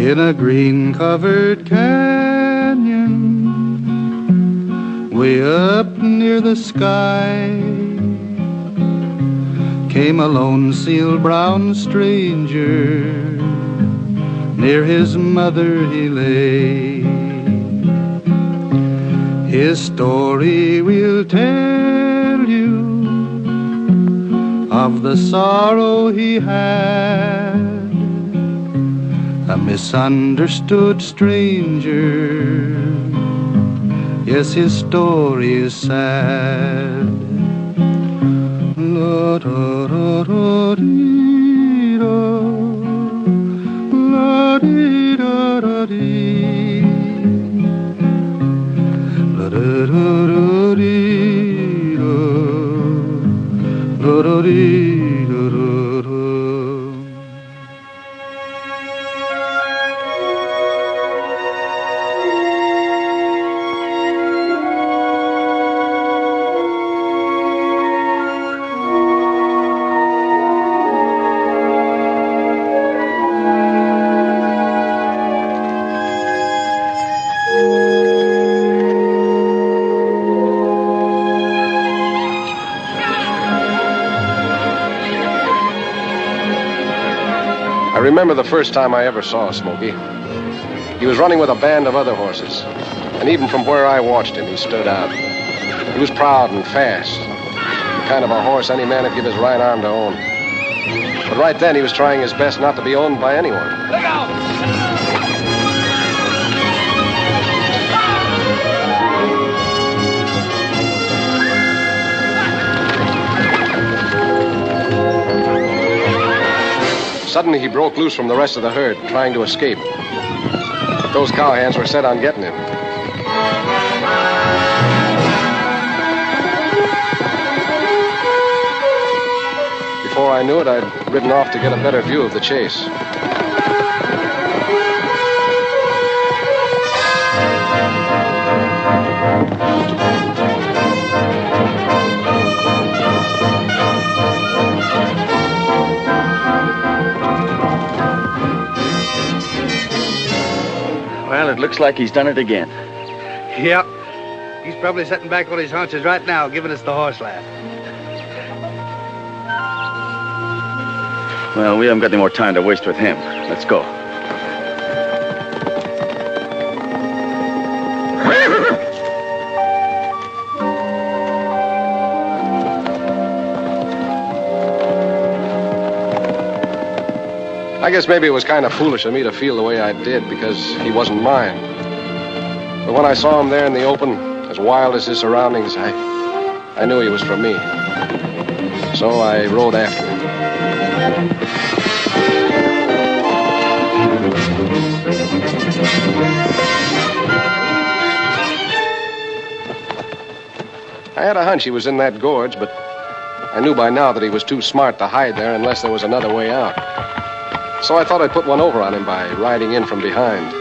In a green-covered canyon, way up near the sky, came a lone seal brown stranger. Near his mother he lay. His story we'll tell you of the sorrow he had, a misunderstood stranger. Yes, his story is sad. La da da da dee da, la dee da da dee, la da da da dee da, la da dee da da da. I remember the first time I ever saw Smokey. He was running with a band of other horses, and even from where I watched him, he stood out. He was proud and fast, the kind of a horse any man would give his right arm to own. But right then, he was trying his best not to be owned by anyone. Look out! Suddenly, he broke loose from the rest of the herd, trying to escape. But those cowhands were set on getting him. Before I knew it, I'd ridden off to get a better view of the chase. Well, it looks like he's done it again. Yep. He's probably sitting back on his haunches right now, giving us the horse laugh. Well, we haven't got any more time to waste with him. Let's go. I guess maybe it was kind of foolish of me to feel the way I did because he wasn't mine. But when I saw him there in the open, as wild as his surroundings, I knew he was from me. So I rode after him. I had a hunch he was in that gorge, but I knew by now that he was too smart to hide there unless there was another way out. So I thought I'd put one over on him by riding in from behind.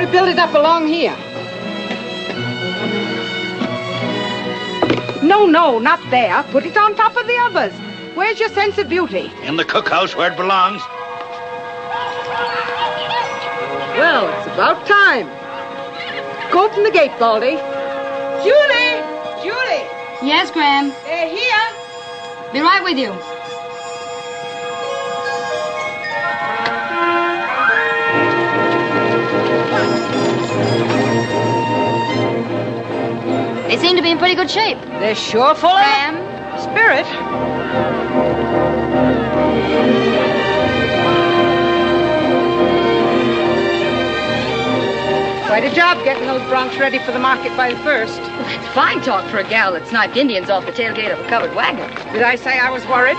Build it up along here. No, not there. Put it on top of the others. Where's your sense of beauty? In the cookhouse where it belongs. Well, it's about time. Go open the gate, Baldy. Julie! Julie! Yes, Gran. They're here. Be right with you. They seem to be in pretty good shape. They're sure full of spirit. Quite a job getting those broncs ready for the market by the 1st. Well, that's fine talk for a gal that sniped Indians off the tailgate of a covered wagon. Did I say I was worried?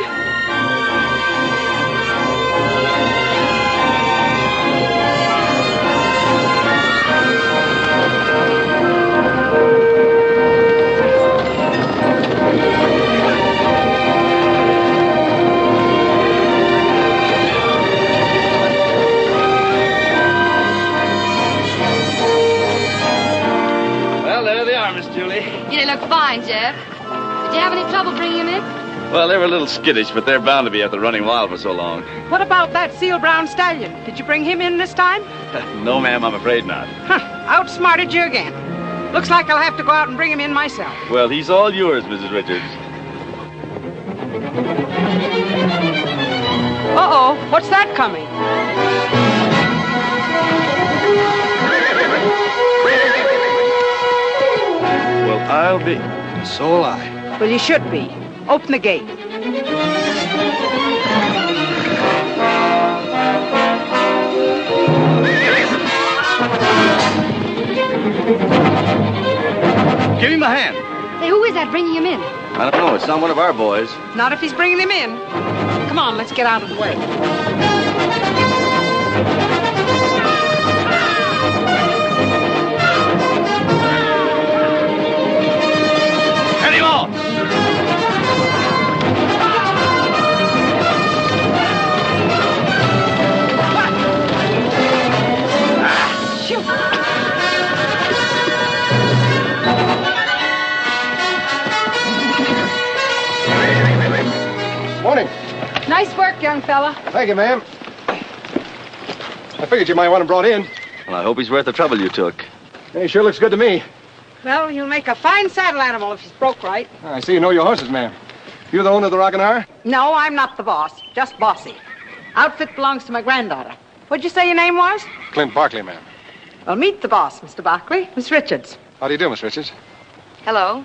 Yeah, they look fine, Jeff. Did you have any trouble bringing him in? Well, they were a little skittish, but they're bound to be after running wild for so long. What about that seal brown stallion? Did you bring him in this time? No, ma'am, I'm afraid not. Huh, outsmarted you again. Looks like I'll have to go out and bring him in myself. Well, he's all yours, Mrs. Richards. Uh-oh, what's that coming? Well, I'll be... So will I. Well, you should be. Open the gate. Give him a hand. Say, who is that bringing him in? I don't know. It's not one of our boys. Not if he's bringing him in. Come on, let's get out of the way. Head him off! Shoot! Morning. Nice work, young fella. Thank you, ma'am. I figured you might want him brought in. Well, I hope he's worth the trouble you took. He sure looks good to me. Well, you'll make a fine saddle animal if he's broke right. I see you know your horses, ma'am. You the owner of the Rockin' R? No, I'm not the boss. Just bossy. Outfit belongs to my granddaughter. What'd you say your name was? Clint Barkley, ma'am. Well, meet the boss, Mr. Barkley. Miss Richards. How do you do, Miss Richards? Hello.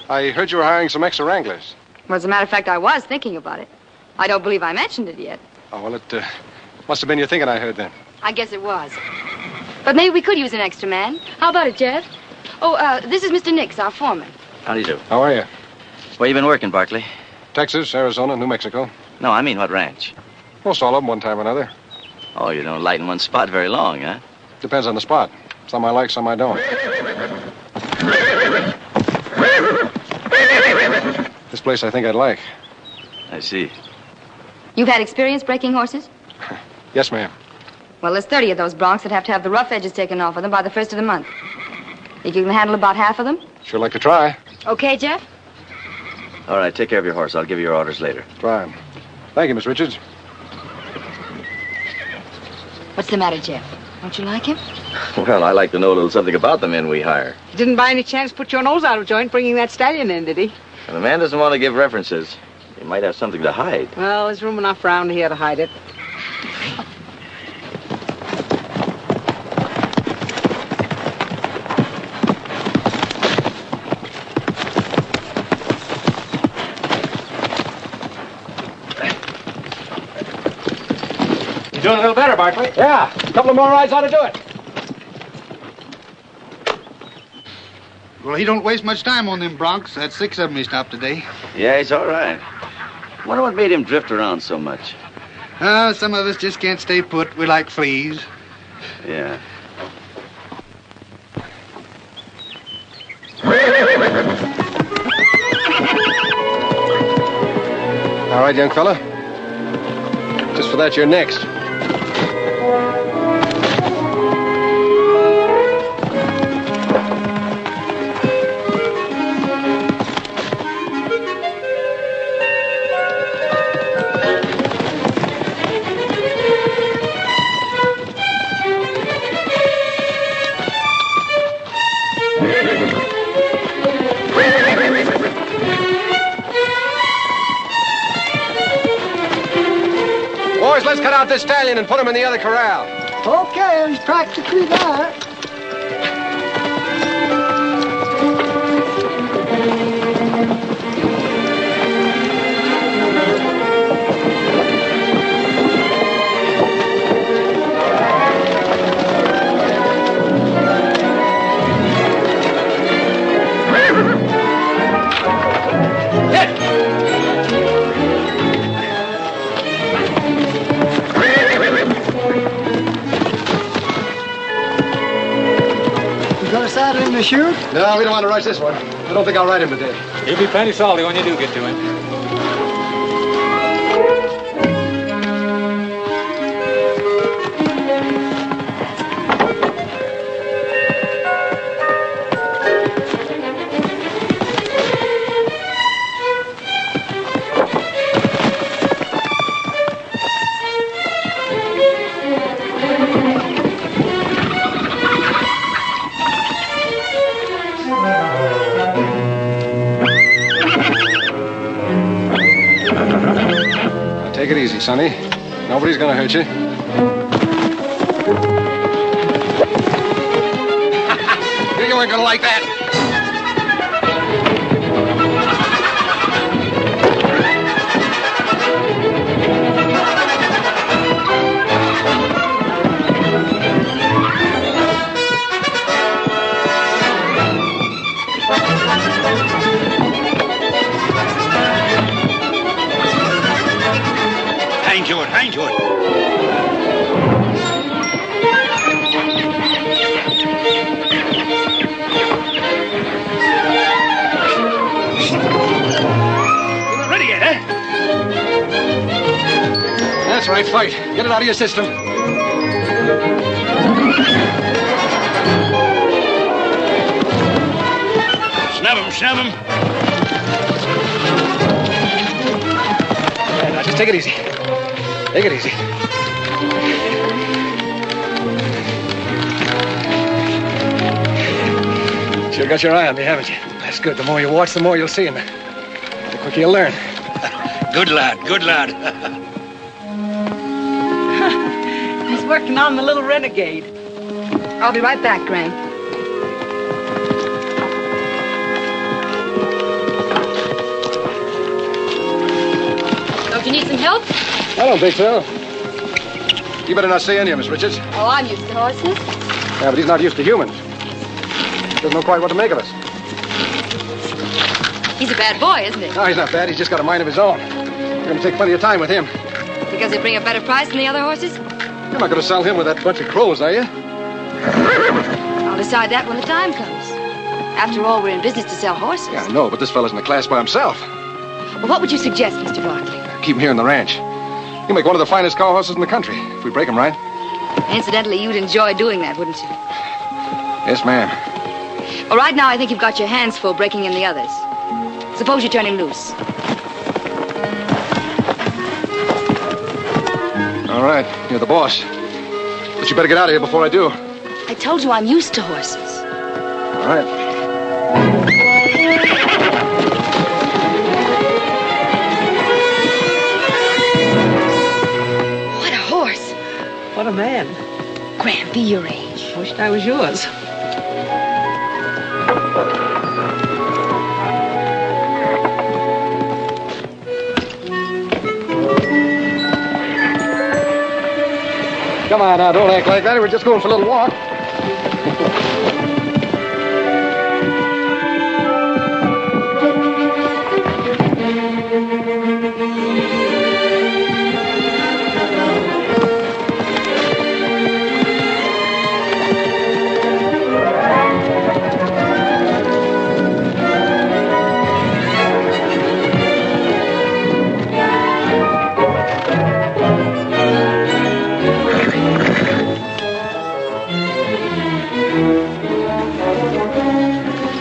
I heard you were hiring some extra wranglers. Well, as a matter of fact, I was thinking about it. I don't believe I mentioned it yet. Oh, well, it must have been your thinking I heard then. I guess it was. But maybe we could use an extra man. How about it, Jeff? Oh, this is Mr. Nix, our foreman. How do you do? How are you? Where you been working, Barkley? Texas, Arizona, New Mexico. No, I mean what ranch? Most all of them, one time or another. Oh, you don't light in one spot very long, huh? Depends on the spot. Some I like, some I don't. This place I think I'd like. I see. You've had experience breaking horses? Yes, ma'am. Well, there's 30 of those broncs that have to have the rough edges taken off of them by the 1st of the month. Think you can handle about half of them? Sure like to try. Okay, Jeff? All right, take care of your horse. I'll give you your orders later. Try. Thank you, Miss Richards. What's the matter, Jeff? Don't you like him? Well, I like to know a little something about the men we hire. You didn't by any chance put your nose out of joint bringing that stallion in, did he? And the man doesn't want to give references. He might have something to hide. Well, there's room enough around here to hide it. You're doing a little better, Barkley. Yeah. A couple of more rides ought to do it. Well, he don't waste much time on them broncs. That's 6 of them he stopped today. Yeah, he's all right. Wonder what made him drift around so much. Some of us just can't stay put. We like fleas. Yeah. All right, young fella. Just for that, you're next. Boys, let's cut out this stallion and put him in the other corral. Okay, it's practically that. to shoot? No, we don't want to rush this one. I don't think I'll ride him today. He'll be plenty salty when you do get to him. Take it easy, Sonny. Nobody's gonna hurt you. You ain't gonna like that. Hang to it, hang to it. You're not ready yet, eh? That's right, fight. Get it out of your system. Snub him, snub him. Yeah, now just take it easy. Take it easy. Sure got your eye on me, haven't you? That's good. The more you watch, the more you'll see, and the quicker you'll learn. Good lad, good lad. He's working on the little renegade. I'll be right back, Gran. Don't you need some help? I don't think so. You better not say any of us, Richards. Oh, I'm used to horses. Yeah, but he's not used to humans. Doesn't know quite what to make of us. He's a bad boy, isn't he? No, he's not bad. He's just got a mind of his own. We're going to take plenty of time with him. Because they bring a better price than the other horses? You're not going to sell him with that bunch of crows, are you? I'll decide that when the time comes. After all, we're in business to sell horses. Yeah, I know, but this fella's in a class by himself. Well, what would you suggest, Mr. Barkley? Keep him here in the ranch. He'll make one of the finest cow horses in the country, if we break him right. Incidentally, you'd enjoy doing that, wouldn't you? Yes, ma'am. Well, right now, I think you've got your hands full breaking in the others. Suppose you turn him loose. All right, you're the boss. But you better get out of here before I do. I told you I'm used to horses. All right. What a horse. What a man. Gran, be your age. Wished I was yours. Come on now, don't act like that. We're just going for a little walk.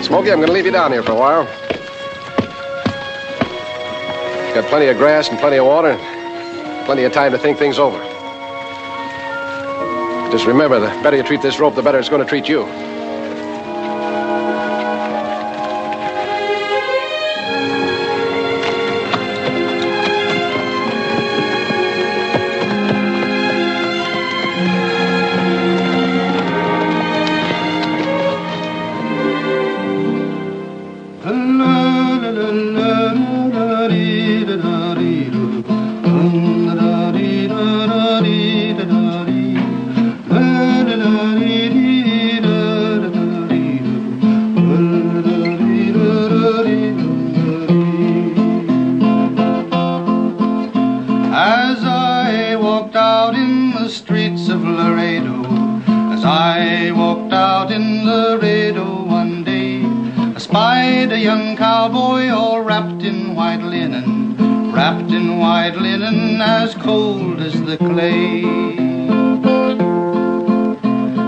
Smokey, I'm going to leave you down here for a while. Got plenty of grass and plenty of water and plenty of time to think things over. Just remember, the better you treat this rope, the better it's going to treat you. As I walked out in the streets of Laredo, as I walked out in Laredo one cowboy all wrapped in white linen, wrapped in white linen, as cold as the clay.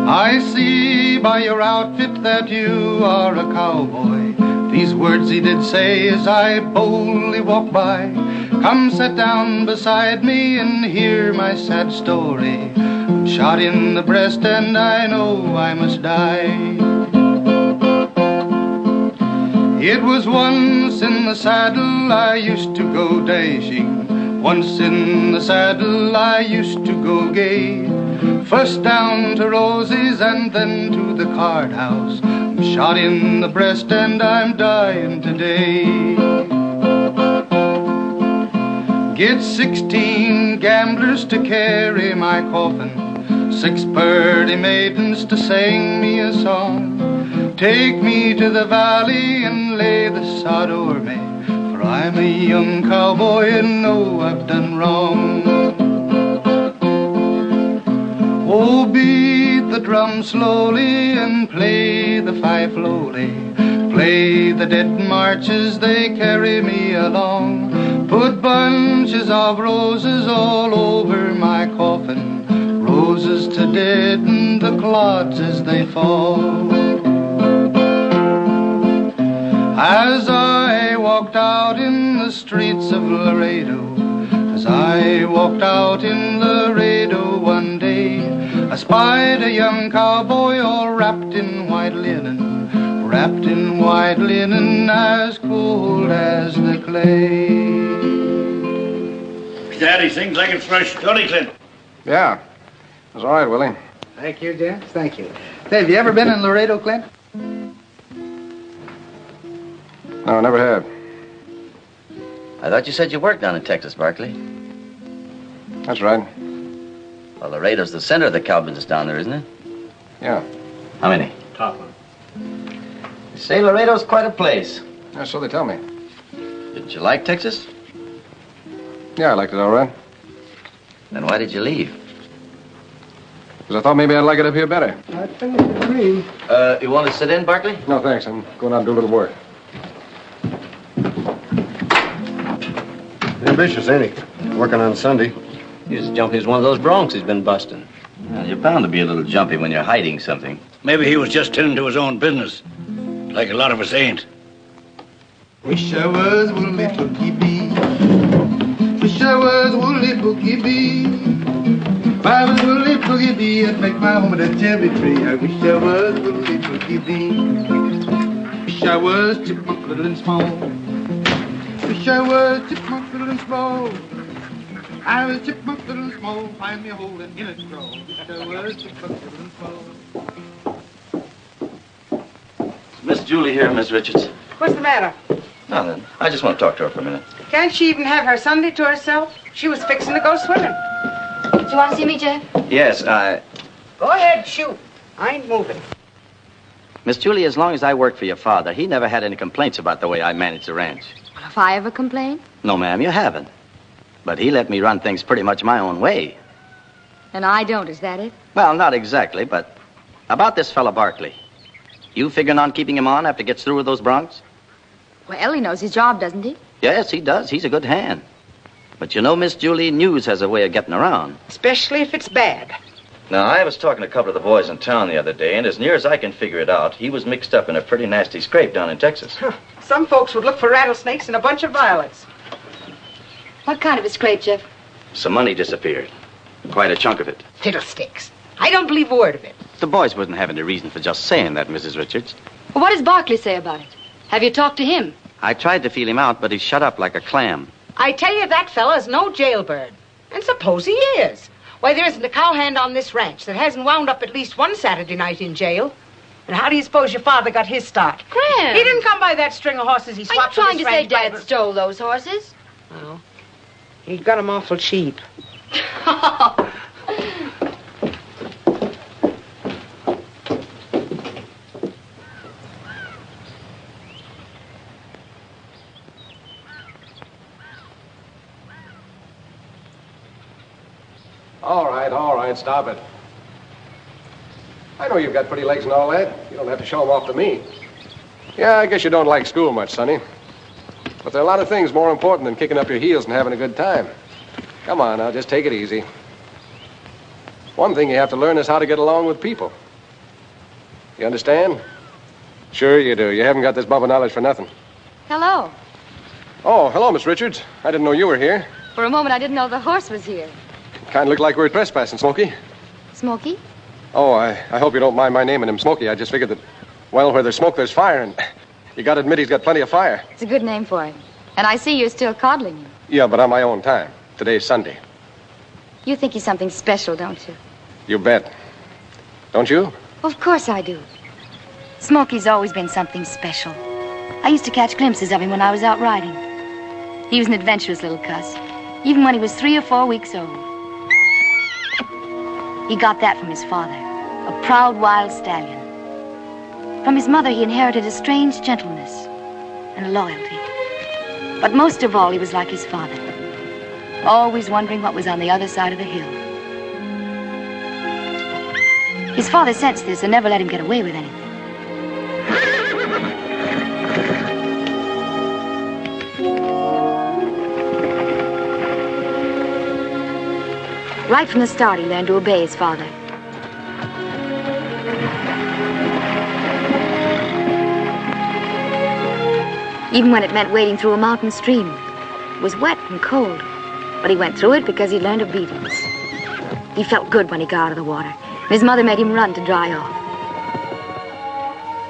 I see by your outfit that you are a cowboy. These words he did say as I boldly walk by. Come sit down beside me and hear my sad story. I'm shot in the breast and I know I must die. It was once in the saddle I used to go dashing. Once in the saddle I used to go gay. First down to Rosie's and then to the card house. I'm shot in the breast and I'm dying today. Get 16 gamblers to carry my coffin, 6 purty maidens to sing me a song. Take me to the valley and lay the sod o'er me, for I'm a young cowboy and know I've done wrong. Oh, beat the drum slowly and play the fife lowly. Play the dead marches, they carry me along. Put bunches of roses all over my coffin, roses to deaden the clods as they fall. As I walked out in the streets of Laredo, as I walked out in Laredo one day, I spied a young cowboy all wrapped in white linen, wrapped in white linen, as cold as the clay. Daddy sings like it's fresh. Don't he, Clint? Yeah. That's all right, Willie. Thank you, James. Thank you. Say, have you ever been in Laredo, Clint? No, never have. I thought you said you worked down in Texas, Barkley. That's right. Well, Laredo's the center of the cow business down there, isn't it? Yeah. How many? Top one. You say Laredo's quite a place. Yeah, so they tell me. Didn't you like Texas? Yeah, I liked it all right. Then why did you leave? Because I thought maybe I'd like it up here better. I finished the cream. You want to sit in, Barkley? No, thanks. I'm going out and do a little work. Ambitious, ain't he? Working on Sunday. He's as jumpy as one of those broncs he's been busting. Well, you're bound to be a little jumpy when you're hiding something. Maybe he was just tending to his own business, like a lot of us ain't. Wish I was Woolly Boogie Bee. Wish I was Woolly Boogie Bee. If I was Woolly Boogie Bee, I'd make my home in a cherry tree. I wish I was Woolly Boogie Bee. Wish I was chipmunk little and small. Wish I was chipmunk little and small. I was chipmunk little and small. Find me a hole in a straw. Wish I was chipmunk little and small. Miss Julie here, Miss Richards. What's the matter? Nothing. I just want to talk to her for a minute. Can't she even have her Sunday to herself? She was fixing to go swimming. Do you want to see me, Jeff? Yes, Go ahead, shoot. I ain't moving. Miss Julie, as long as I worked for your father, he never had any complaints about the way I managed the ranch. Well, if I ever complain? No, ma'am, you haven't. But he let me run things pretty much my own way. And I don't, is that it? Well, not exactly, but about this fella Barkley. You figuring on keeping him on after he gets through with those broncs? Well, he knows his job, doesn't he? Yes, he does. He's a good hand. But you know, Miss Julie, news has a way of getting around. Especially if it's bad. Now, I was talking to a couple of the boys in town the other day, and as near as I can figure it out, he was mixed up in a pretty nasty scrape down in Texas. Some folks would look for rattlesnakes in a bunch of violets. What kind of a scrape, Jeff? Some money disappeared. Quite a chunk of it. Fiddlesticks. I don't believe a word of it. The boys wouldn't have any reason for just saying that, Mrs. Richards. Well, what does Barkley say about it? Have you talked to him? I tried to feel him out, but he's shut up like a clam. I tell you, that fella's no jailbird. And suppose he is. Why, there isn't a cowhand on this ranch that hasn't wound up at least one Saturday night in jail. And how do you suppose your father got his start? Graham! He didn't come by that string of horses he swapped. Are you trying to say ranch Dad by- stole those horses? No. He got them awful cheap. All right, stop it. I know you've got pretty legs and all that. You don't have to show them off to me. Yeah, I guess you don't like school much, Sonny. But there are a lot of things more important than kicking up your heels and having a good time. Come on now, just take it easy. One thing you have to learn is how to get along with people. You understand? Sure you do. You haven't got this bump of knowledge for nothing. Hello. Oh, hello, Miss Richards. I didn't know you were here. For a moment, I didn't know the horse was here. Kind of looked like we were trespassing, Smokey. Smokey? Oh, I hope you don't mind my naming him Smokey. I just figured that, well, where there's smoke, there's fire, and you gotta admit he's got plenty of fire. It's a good name for him. And I see you're still coddling him. Yeah, but on my own time. Today's Sunday. You think he's something special, don't you? You bet. Don't you? Of course I do. Smokey's always been something special. I used to catch glimpses of him when I was out riding. He was an adventurous little cuss, even when he was 3 or 4 weeks old. He got that from his father, a proud wild stallion. From his mother, he inherited a strange gentleness and loyalty. But most of all, he was like his father, always wondering what was on the other side of the hill. His father sensed this and never let him get away with anything. Right from the start, he learned to obey his father. Even when it meant wading through a mountain stream. It was wet and cold, but he went through it because he learned obedience. He felt good when he got out of the water. His mother made him run to dry off.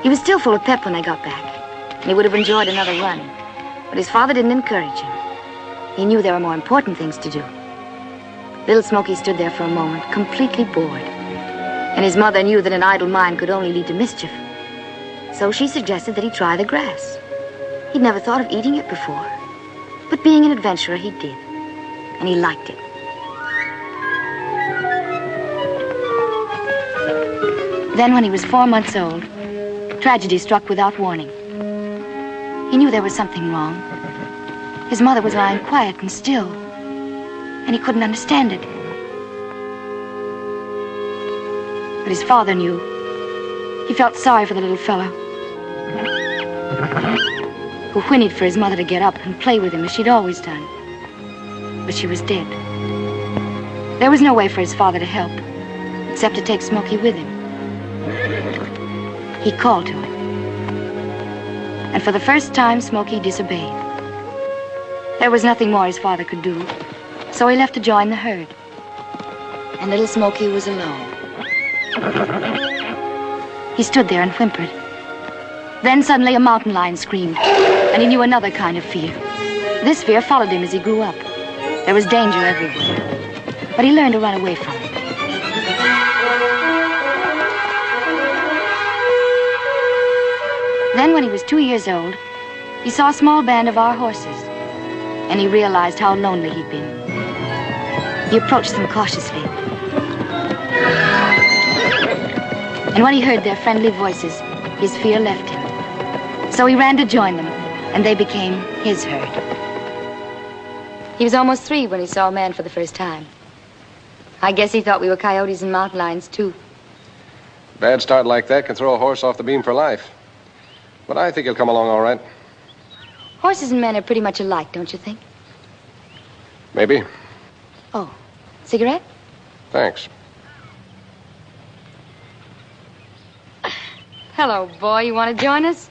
He was still full of pep when they got back, and he would have enjoyed another run. But his father didn't encourage him. He knew there were more important things to do. Little Smokey stood there for a moment, completely bored. And his mother knew that an idle mind could only lead to mischief. So she suggested that he try the grass. He'd never thought of eating it before. But being an adventurer, he did. And he liked it. Then, when he was 4 months old, tragedy struck without warning. He knew there was something wrong. His mother was lying quiet and still, and he couldn't understand it. But his father knew. He felt sorry for the little fellow, who whinnied for his mother to get up and play with him as she'd always done. But she was dead. There was no way for his father to help, except to take Smokey with him. He called to him. And for the first time, Smokey disobeyed. There was nothing more his father could do, so he left to join the herd. And little Smokey was alone. He stood there and whimpered. Then suddenly a mountain lion screamed, and he knew another kind of fear. This fear followed him as he grew up. There was danger everywhere, but he learned to run away from it. Then, when he was 2 years old, he saw a small band of our horses, and he realized how lonely he'd been. He approached them cautiously. And when he heard their friendly voices, his fear left him. So he ran to join them, and they became his herd. He was almost 3 when he saw a man for the first time. I guess he thought we were coyotes and mountain lions, too. Bad start like that can throw a horse off the beam for life. But I think he'll come along all right. Horses and men are pretty much alike, don't you think? Maybe. Oh, cigarette? Thanks. Hello, boy. You want to join us?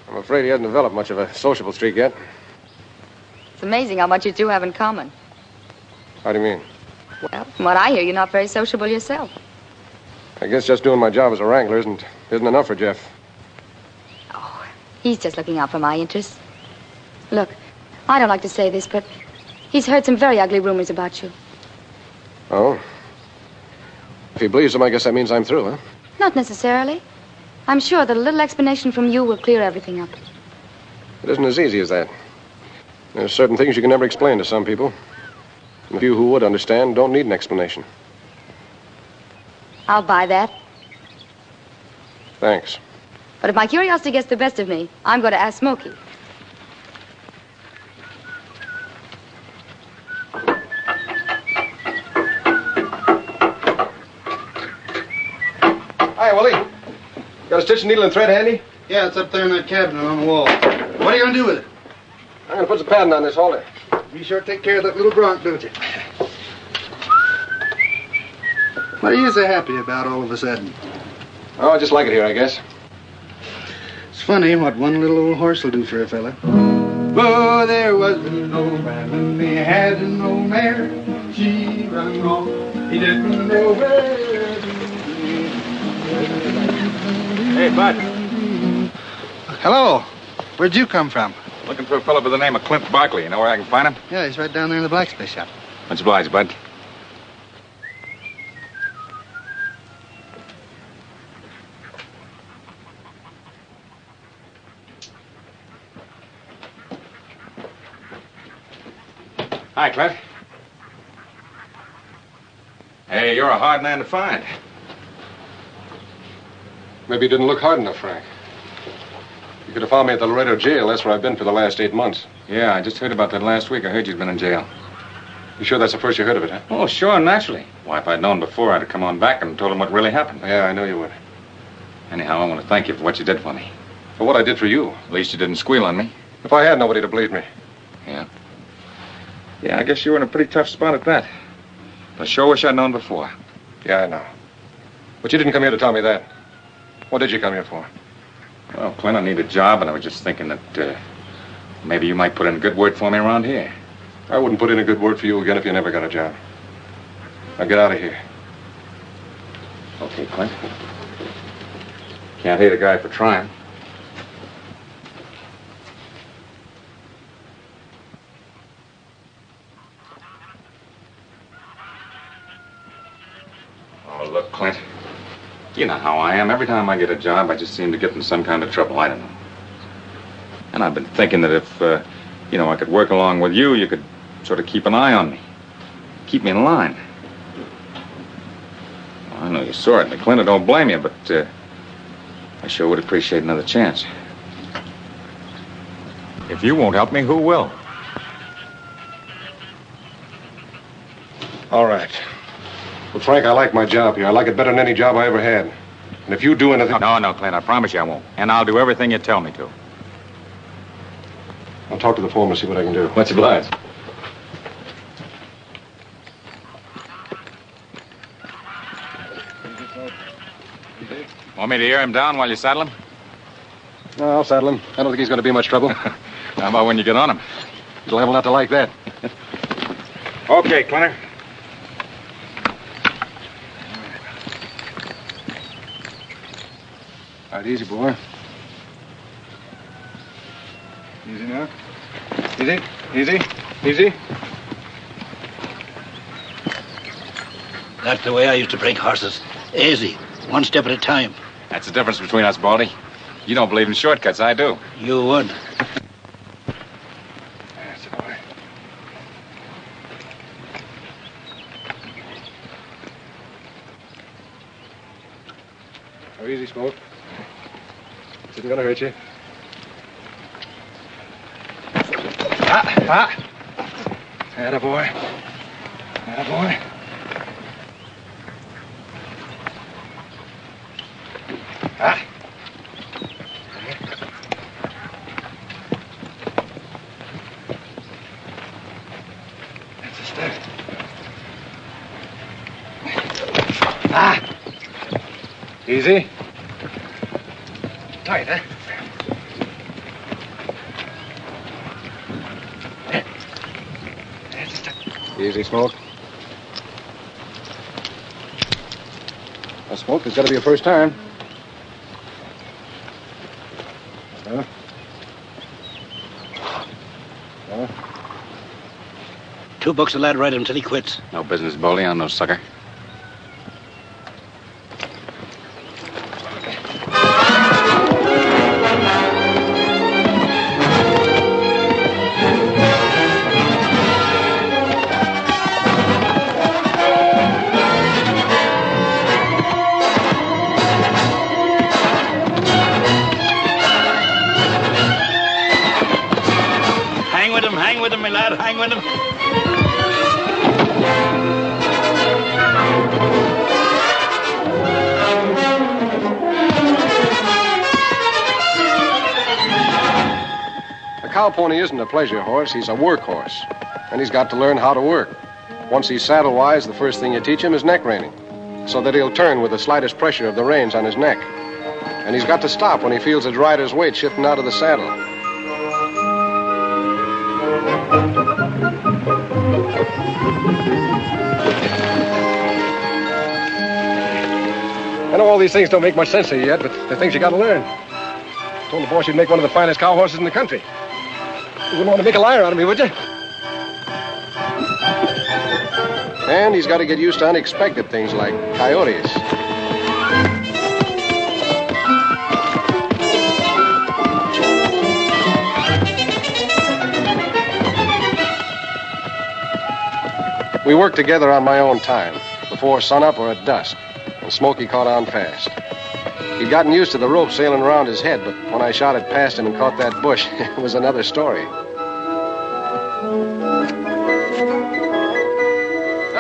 I'm afraid he hasn't developed much of a sociable streak yet. It's amazing how much you two have in common. How do you mean? Well, from what I hear, you're not very sociable yourself. I guess just doing my job as a wrangler isn't enough for Jeff. Oh, he's just looking out for my interests. Look, I don't like to say this, but he's heard some very ugly rumors about you. Oh? If he believes them, I guess that means I'm through, huh? Not necessarily. I'm sure that a little explanation from you will clear everything up. It isn't as easy as that. There's certain things you can never explain to some people. And the few who would understand don't need an explanation. I'll buy that. Thanks. But if my curiosity gets the best of me, I'm going to ask Smokey. Hi, Willie. Got a stitch, needle, and thread handy? Yeah, it's up there in that cabinet on the wall. What are you going to do with it? I'm going to put some padding on this holder. Be sure to take care of that little bronc, don't you? What are you so happy about all of a sudden? Oh, I just like it here, I guess. It's funny what one little old horse will do for a fella. Oh, there wasn't no man, he had no mare. She run wrong, he didn't know where. Hey, Bud. Hello. Where'd you come from? Looking for a fellow by the name of Clint Barkley. You know where I can find him? Yeah, he's right down there in the blacksmith shop. Much obliged, Bud. Hi, Clint. Hey, you're a hard man to find. Maybe you didn't look hard enough, Frank. You could have found me at the Laredo jail. That's where I've been for the last 8 months. Yeah, I just heard about that last week. I heard you'd been in jail. You sure that's the first you heard of it, huh? Oh, sure, naturally. Why, if I'd known before, I'd have come on back and told him what really happened. Yeah, I know you would. Anyhow, I want to thank you for what you did for me. For what I did for you. At least you didn't squeal on me. If I had nobody to believe me. Yeah. Yeah, I guess you were in a pretty tough spot at that. I sure wish I'd known before. Yeah, I know. But you didn't come here to tell me that. What did you come here for? Well, Clint, I need a job, and I was just thinking that maybe you might put in a good word for me around here. I wouldn't put in a good word for you again if you never got a job. Now get out of here. Okay, Clint. Can't hate a guy for trying. Oh, look, Clint. You know how I am. Every time I get a job, I just seem to get in some kind of trouble. I don't know. And I've been thinking that if, I could work along with you, you could sort of keep an eye on me. Keep me in line. Well, I know you saw it, Clint. I don't blame you, but I sure would appreciate another chance. If you won't help me, who will? All right. Well, Frank, I like my job here. I like it better than any job I ever had. And if you do anything... No, Clint, I promise you I won't. And I'll do everything you tell me to. I'll talk to the foreman, see what I can do. Much obliged. Want me to ear him down while you saddle him? No, I'll saddle him. I don't think he's going to be much trouble. How about when you get on him? He's liable not to like that. Okay, Clinter. All right, easy, boy. Easy now. Easy, easy, easy. That's the way I used to break horses. Easy, one step at a time. That's the difference between us, Baldy. You don't believe in shortcuts, I do. You would. That's the boy. Oh, easy, Smoke. This isn't gonna hurt you. Attaboy. Attaboy. Ah. That's a step. Ah. Easy. Tight, huh? Easy, Smoke. Now, Smoke, there's got to be a first time. $2 a lad ride him till he quits. No business, Baldy. I'm no sucker. Hang with him, my lad, hang with him. A cow pony isn't a pleasure horse, he's a work horse. And he's got to learn how to work. Once he's saddle-wise, the first thing you teach him is neck reining, so that he'll turn with the slightest pressure of the reins on his neck. And he's got to stop when he feels his rider's weight shifting out of the saddle. I know all these things don't make much sense to you yet, but they're things you got to learn. I told the boss you'd make one of the finest cow horses in the country. You wouldn't want to make a liar out of me, would you? And he's got to get used to unexpected things like coyotes. We worked together on my own time, before sunup or at dusk, and Smokey caught on fast. He'd gotten used to the rope sailing around his head, but when I shot it past him and caught that bush, it was another story.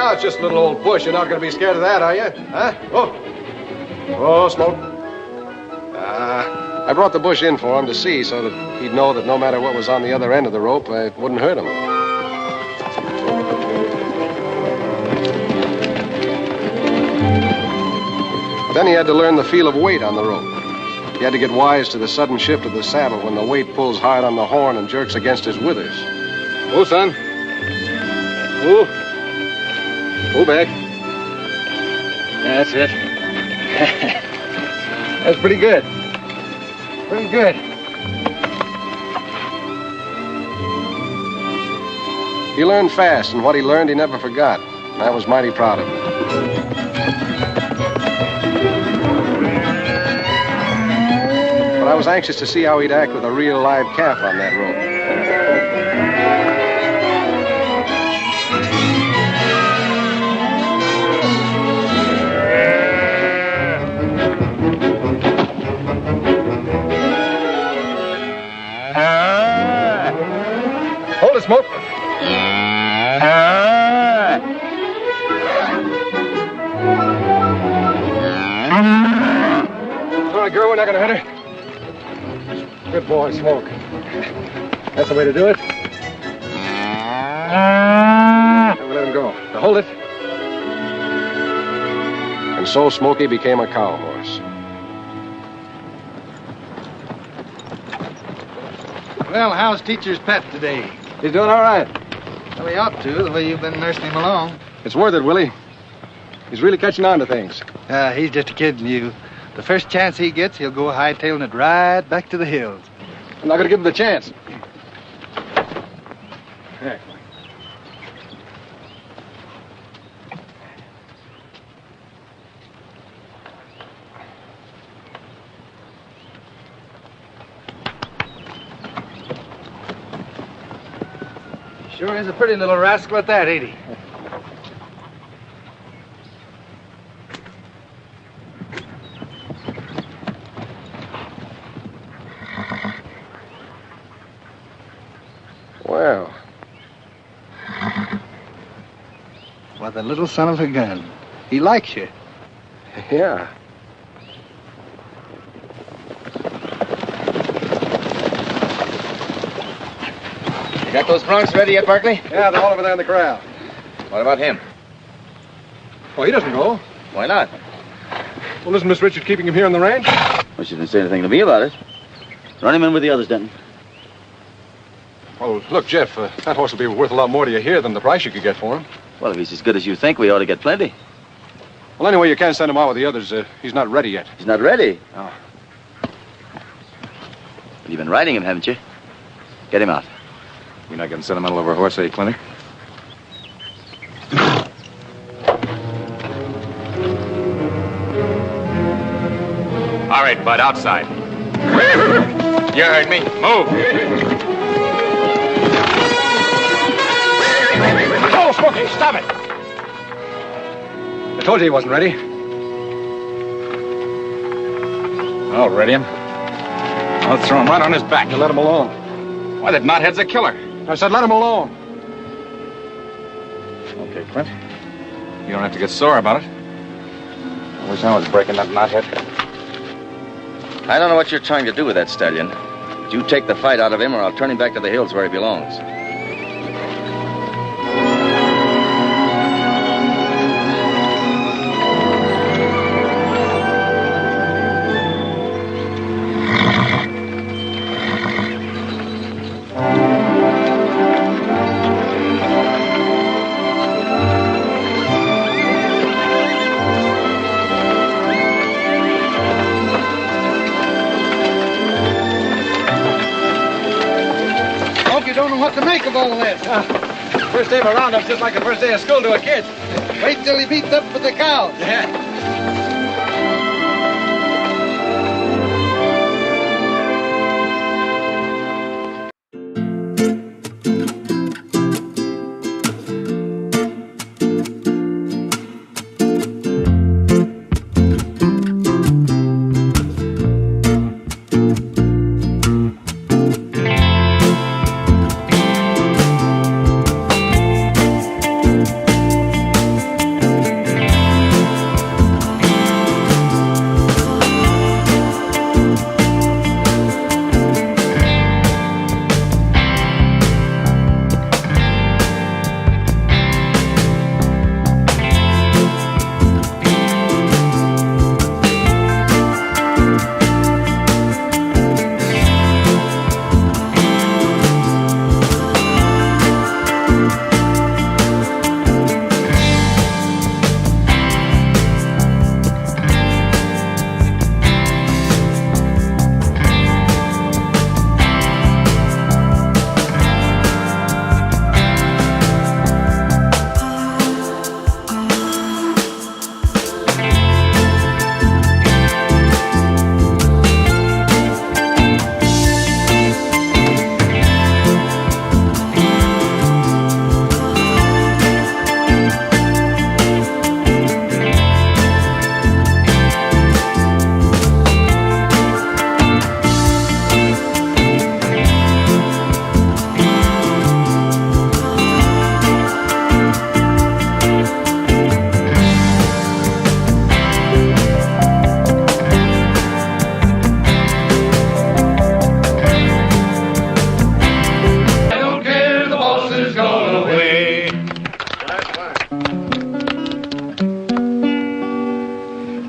Oh, it's just a little old bush. You're not going to be scared of that, are you? Huh? Oh, Smoke. I brought the bush in for him to see so that he'd know that no matter what was on the other end of the rope, it wouldn't hurt him. Then he had to learn the feel of weight on the rope. He had to get wise to the sudden shift of the saddle when the weight pulls hard on the horn and jerks against his withers. Oh, son. Oh. Pull back. That's it. That's pretty good. Pretty good. He learned fast, and what he learned he never forgot. I was mighty proud of him. But I was anxious to see how he'd act with a real live calf on that rope. Hold it, Smoke. All right, girl, we're not going to hurt her. Good boy, Smoke. That's the way to do it. Now we'll let him go. Now hold it. And so Smokey became a cow horse. Well, how's Teacher's pet today? He's doing all right. Well, he ought to, the way you've been nursing him along. It's worth it, Willie. He's really catching on to things. He's just kidding you. The first chance he gets, he'll go hightailing it right back to the hills. I'm not going to give him the chance. There. Sure is a pretty little rascal at that, ain't he? Well. What a little son of a gun. He likes you. Yeah. You got those broncs ready yet, Barkley? Yeah, they're all over there in the corral. What about him? Oh, he doesn't go. Why not? Well, isn't Miss Richard keeping him here on the ranch? Well, she didn't say anything to me about it. Run him in with the others, Denton. Oh, look, Jeff, that horse will be worth a lot more to you here than the price you could get for him. Well, if he's as good as you think, we ought to get plenty. Well, anyway, you can't send him out with the others. He's not ready yet. He's not ready? No. Well, you've been riding him, haven't you? Get him out. You're not getting sentimental over a horse, eh, Clint? All right, bud, outside. You heard me. Move. Oh, Smokey, stop it! I told you he wasn't ready. I'll ready him. I'll throw him right on his back. You let him alone. Why, that knothead's a killer. I said let him alone. Okay, Clint. You don't have to get sore about it. I wish I was breaking that knothead. I don't know what you're trying to do with that stallion, But you take the fight out of him or I'll turn him back to the hills where he belongs. Don't know what to make of all this. First day of a roundup's just like the first day of school to a kid. Wait till he beats up with the cows. Yeah.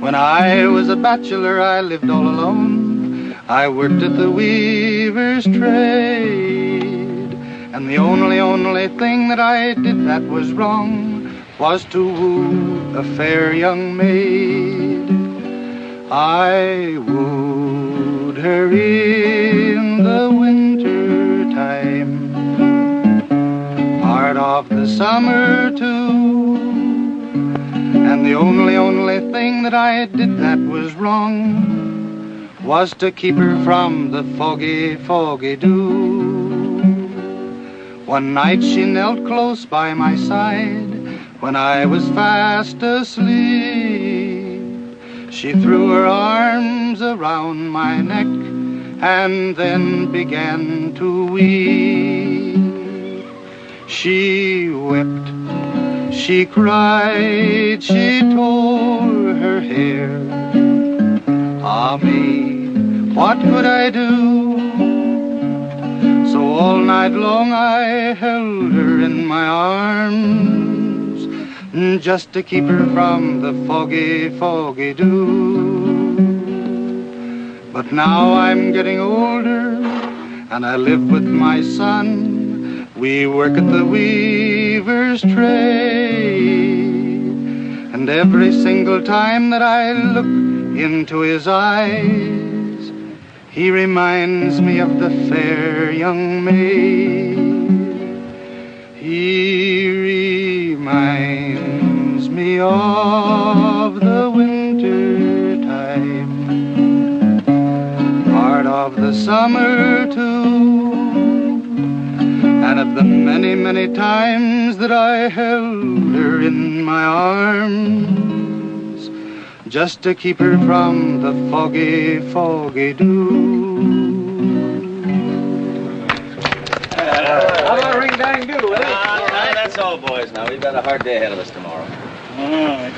When I was a bachelor, I lived all alone. I worked at the weaver's trade. And the only thing that I did that was wrong was to woo a fair young maid. I wooed her in the winter time, part of the summer too. And the only thing that I did that was wrong was to keep her from the foggy dew. One night she knelt close by my side when I was fast asleep. She threw her arms around my neck and then began to weep. She wept, she cried, she tore her hair. Ah me, what could I do? So all night long I held her in my arms, just to keep her from the foggy dew. But now I'm getting older and I live with my son. We work at the weaver's trade, and every single time that I look into his eyes, he reminds me of the fair young maid. He reminds me of the winter time, part of the summer too, and of the many times that I held her in my arms, just to keep her from the foggy dew. How about a ring-dang-do, will it? That's all, boys. Now, we've got a hard day ahead of us tomorrow. All right.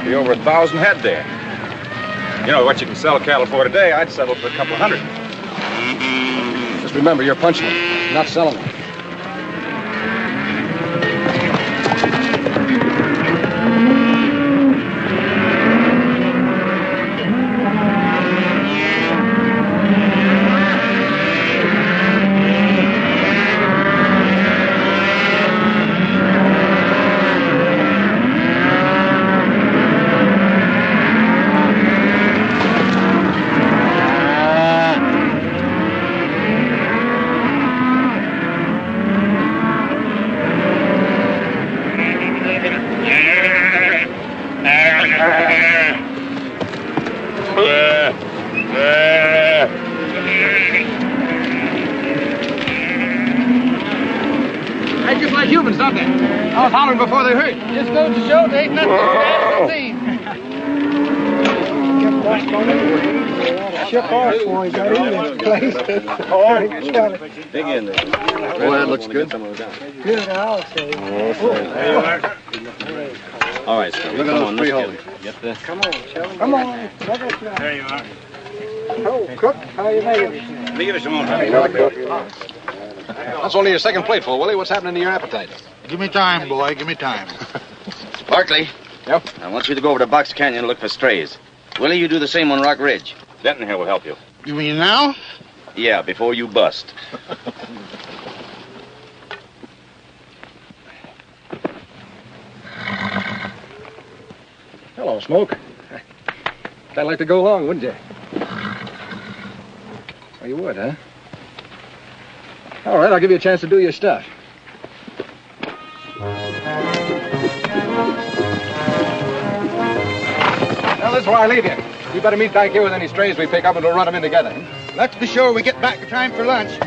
Be over 1,000 head there. You know, what you can sell cattle for today, I'd settle for a couple of hundred. Just remember, you're punching them, you're not selling them. They just like humans, don't they? I was hollering before they hurt. Just goes to show they ain't nothing to see. Ship off before he got in this place. Dig in there. Boy, that looks good. Good, I'll say. All right, Scott. Come on, let's get this. Come on, Shelly. Come on. Let us know. There you are. Oh, cook, how you making? Give us some more. That's only your second plateful, Willie. What's happening to your appetite? Give me time, boy. Give me time. Barkley. Yep? I want you to go over to Box Canyon and look for strays. Willie, you do the same on Rock Ridge. Denton here will help you. You mean now? Yeah, before you bust. Hello, Smoke. I'd like to go along, wouldn't you? Oh, you would, huh? All right, I'll give you a chance to do your stuff. Well, this is where I leave you. You better meet back here with any strays we pick up and we'll run them in together. Let's be sure we get back in time for lunch.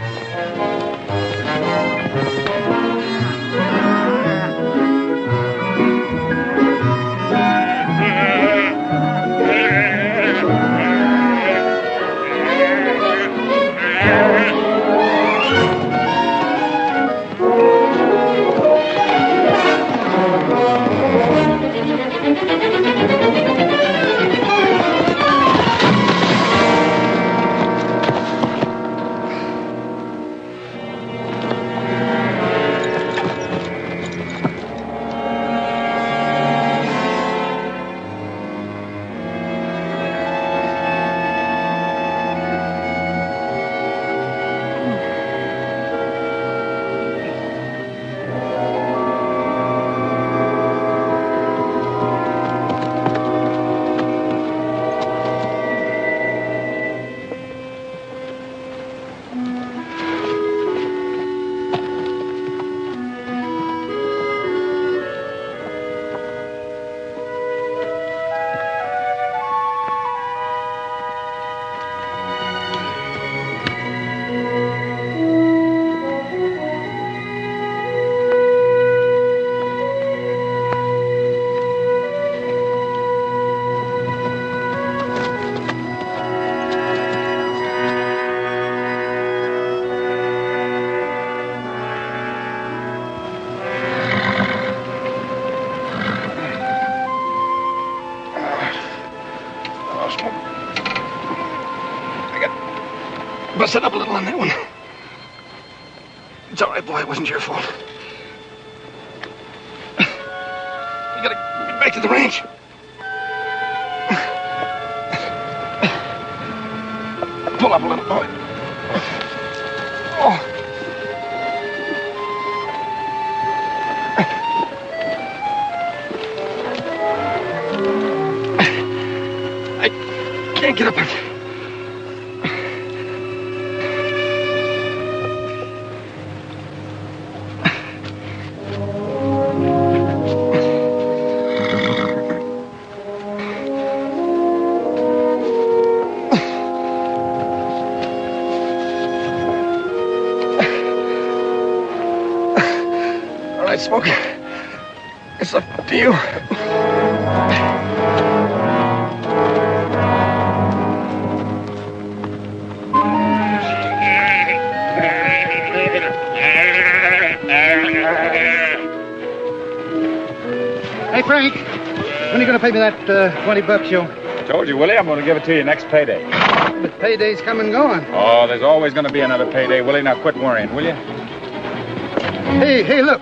Busted up a little on that one. It's all right, boy. It wasn't your fault. You gotta get back to the ranch. Pull up a little, boy. Oh. I can't get up on you. Smokey, it's up to you. Hey, Frank. When are you going to pay me that $20, you? Told you, Willie, I'm going to give it to you next payday. But payday's come and going. Oh, there's always going to be another payday, Willie. Now quit worrying, will you? Hey, look.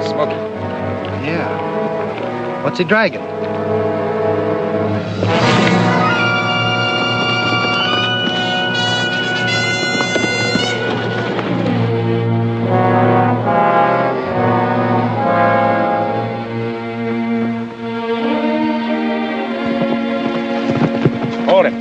Smoky. Yeah. What's he dragging? Hold him.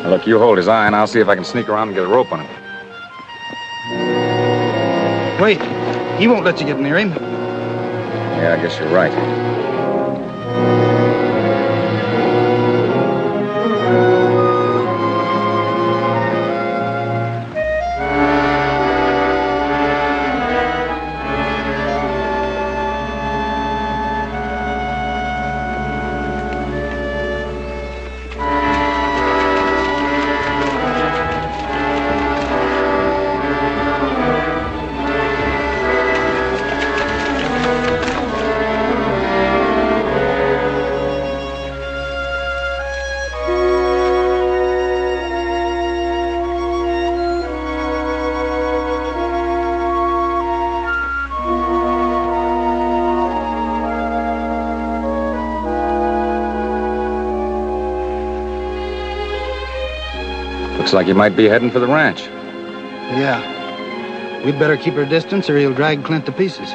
Now, look, you hold his eye, and I'll see if I can sneak around and get a rope on him. Wait. He won't let you get near him. Yeah, I guess you're right. Looks like he might be heading for the ranch. Yeah. We'd better keep our distance or he'll drag Clint to pieces.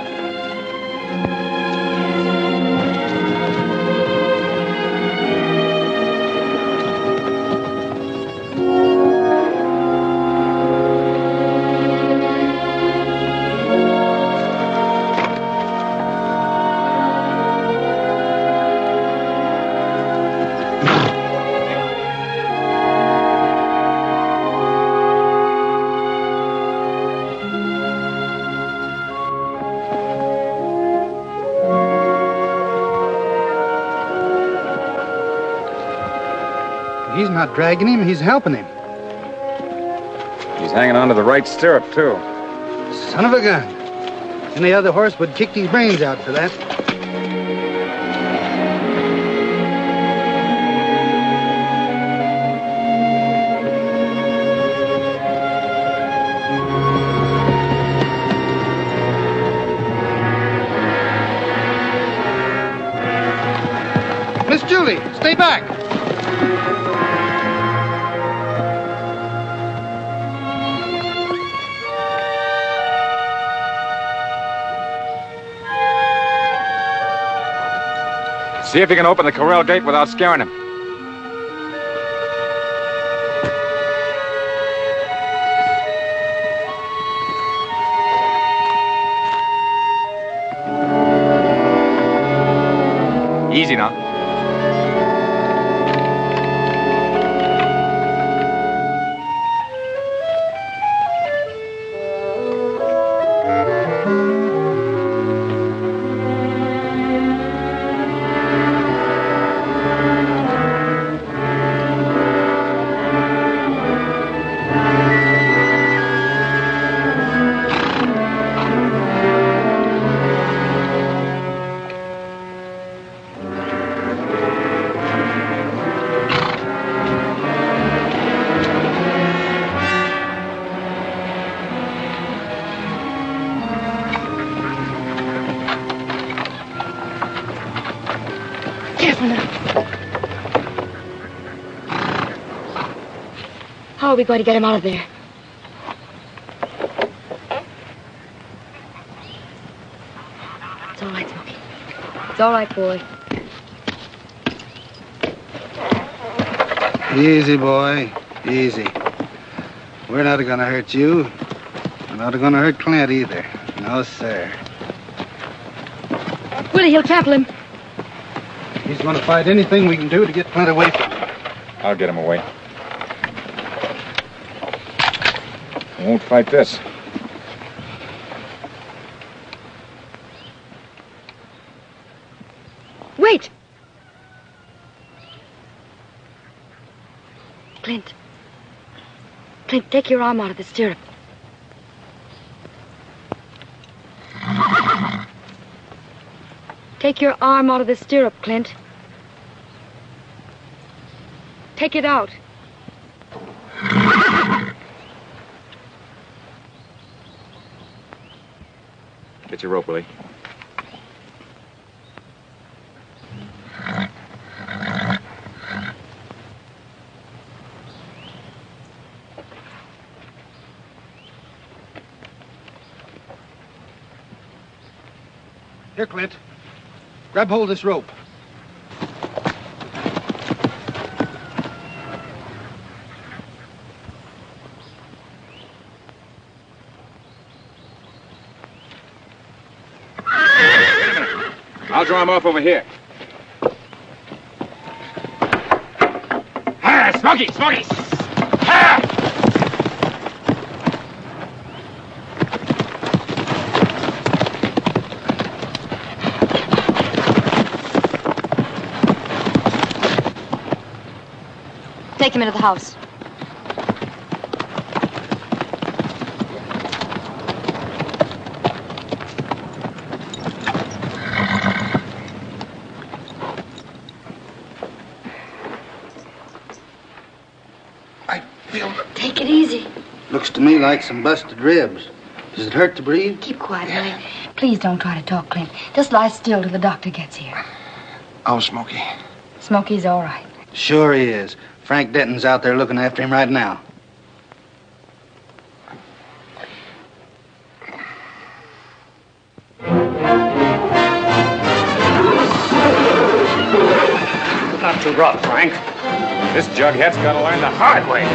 He's not dragging him, he's helping him. He's hanging on to the right stirrup, too. Son of a gun. Any other horse would kick his brains out for that. Miss Julie, stay back. See if you can open the corral gate without scaring him. Easy now. How are we going to get him out of there? It's all right, Smokey. It's all right, boy. Easy, boy. Easy. We're not going to hurt you. We're not going to hurt Clint either. No, sir. Willie, he'll trample him. He's going to fight anything we can do to get Clint away from him. I'll get him away. I won't fight this. Wait. Clint. Clint, take your arm out of the stirrup. Take your arm out of the stirrup, Clint. Take it out. Get your rope, Willie. Here, Clint. Grab hold of this rope. I'll draw him off over here. Ah, Smokey! Smokey! Ah! Take him into the house. Take it easy. Looks to me like some busted ribs. Does it hurt to breathe? Keep quiet, Willie. Please don't try to talk, Clint. Just lie still till the doctor gets here. Oh, Smokey. Smokey's all right. Sure he is. Frank Denton's out there looking after him right now. Not too rough, Frank. This jughead's got to learn the hard way.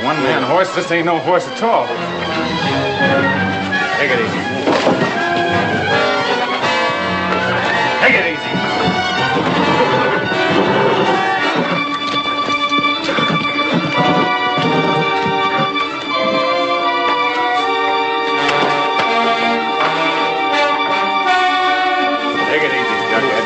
One-man horse, this ain't no horse at all. Take it easy. Take it easy. Take it easy, jughead.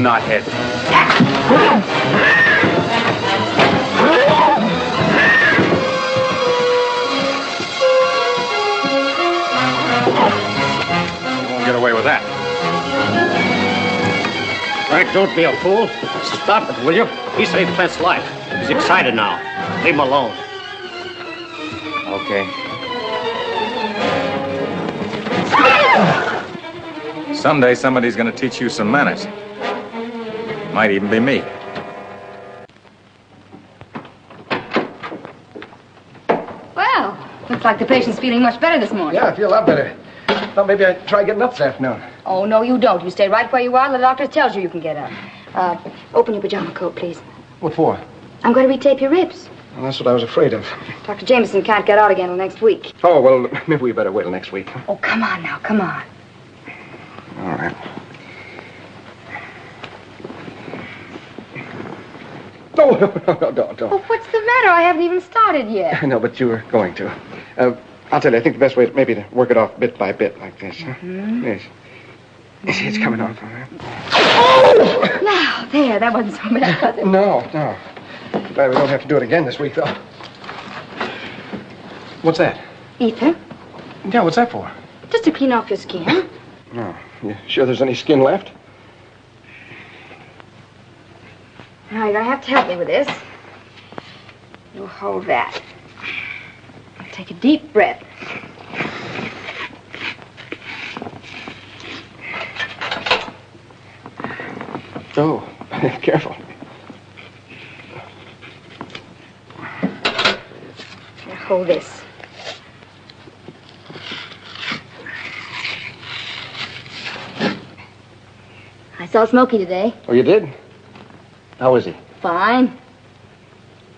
Knothead. You won't get away with that. Frank, don't be a fool. Stop it, will you? He saved Clint's life. He's excited now. Leave him alone. Okay. Someday somebody's going to teach you some manners. Might even be me. Well, looks like the patient's feeling much better this morning. Yeah, I feel a lot better. Thought maybe I'd try getting up this afternoon. Oh, no, you don't. You stay right where you are till the doctor tells you can get up. Open your pajama coat, please. What for? I'm going to retape your ribs. Well, that's what I was afraid of. Dr. Jameson can't get out again till next week. Oh, well, maybe we better wait till next week. Oh, come on now, come on. All right. No, don't. Oh, what's the matter? I haven't even started yet. I know, but you were going to. I'll tell you, I think the best way maybe to work it off bit by bit like this. Mm-hmm. Yes. You see, it's coming off. All right. Oh! Now, there, that wasn't so bad, was it? No. Glad we don't have to do it again this week, though. What's that? Ether. Yeah, what's that for? Just to clean off your skin. No. You sure there's any skin left? Now, you're going to have to help me with this. You hold that. Take a deep breath. Oh, careful. Now, hold this. saw Smokey today. Oh, you did? How is he? Fine.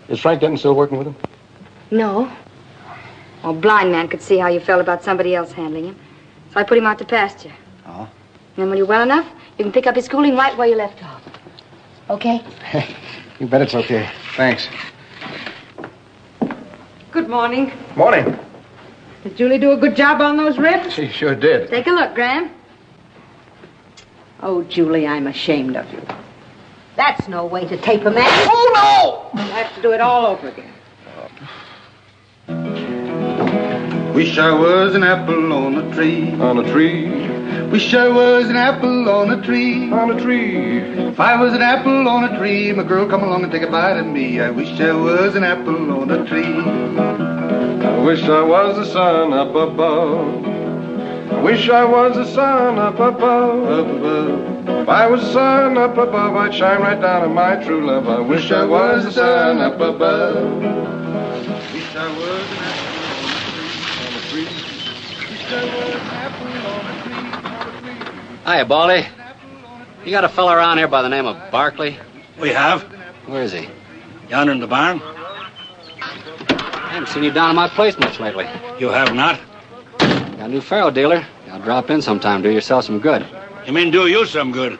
Is Frank Denton still working with him? No. A blind man could see how you felt about somebody else handling him. So I put him out to pasture. Oh? And when you're well enough, you can pick up his schooling right where you left off. Okay? You bet it's okay. Thanks. Good morning. Morning. Did Julie do a good job on those ribs? She sure did. Take a look, Graham. Oh, Julie, I'm ashamed of you. That's no way to tape a man. Oh, no! You'll have to do it all over again. Wish I was an apple on a tree. On a tree. Wish I was an apple on a tree. On a tree. If I was an apple on a tree, my girl come along and take a bite of me. I wish I was an apple on a tree. I wish I was the sun up above. I wish I was the sun up above. Up above. If I was the sun up above, I'd shine right down on my true love. I wish I was the sun up above. Wish I was an apple on a tree. Wish I was an apple on a tree. Hiya, Baldy. You got a fella around here by the name of Barkley? We have. Where is he? Yonder in the barn. I haven't seen you down at my place much lately. You have not? Got a new faro dealer. I'll drop in sometime, do yourself some good. You mean do you some good?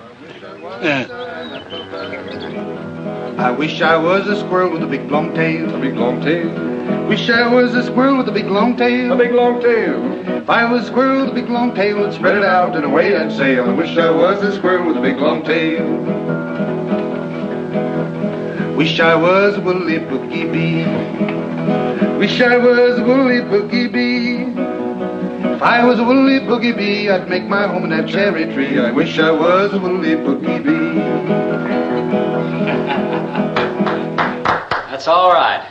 I wish I was a squirrel with a big long tail. A big long tail. Wish I was a squirrel with a big long tail. A big long tail. If I was a squirrel with a big long tail, I'd spread it out and away I'd sail. I wish I was a squirrel with a big long tail. Wish I was a woolly boogie bee. Wish I was a woolly boogie bee. If I was a woolly boogie bee, I'd make my home in that cherry tree. I wish I was a woolly boogie bee. That's all right.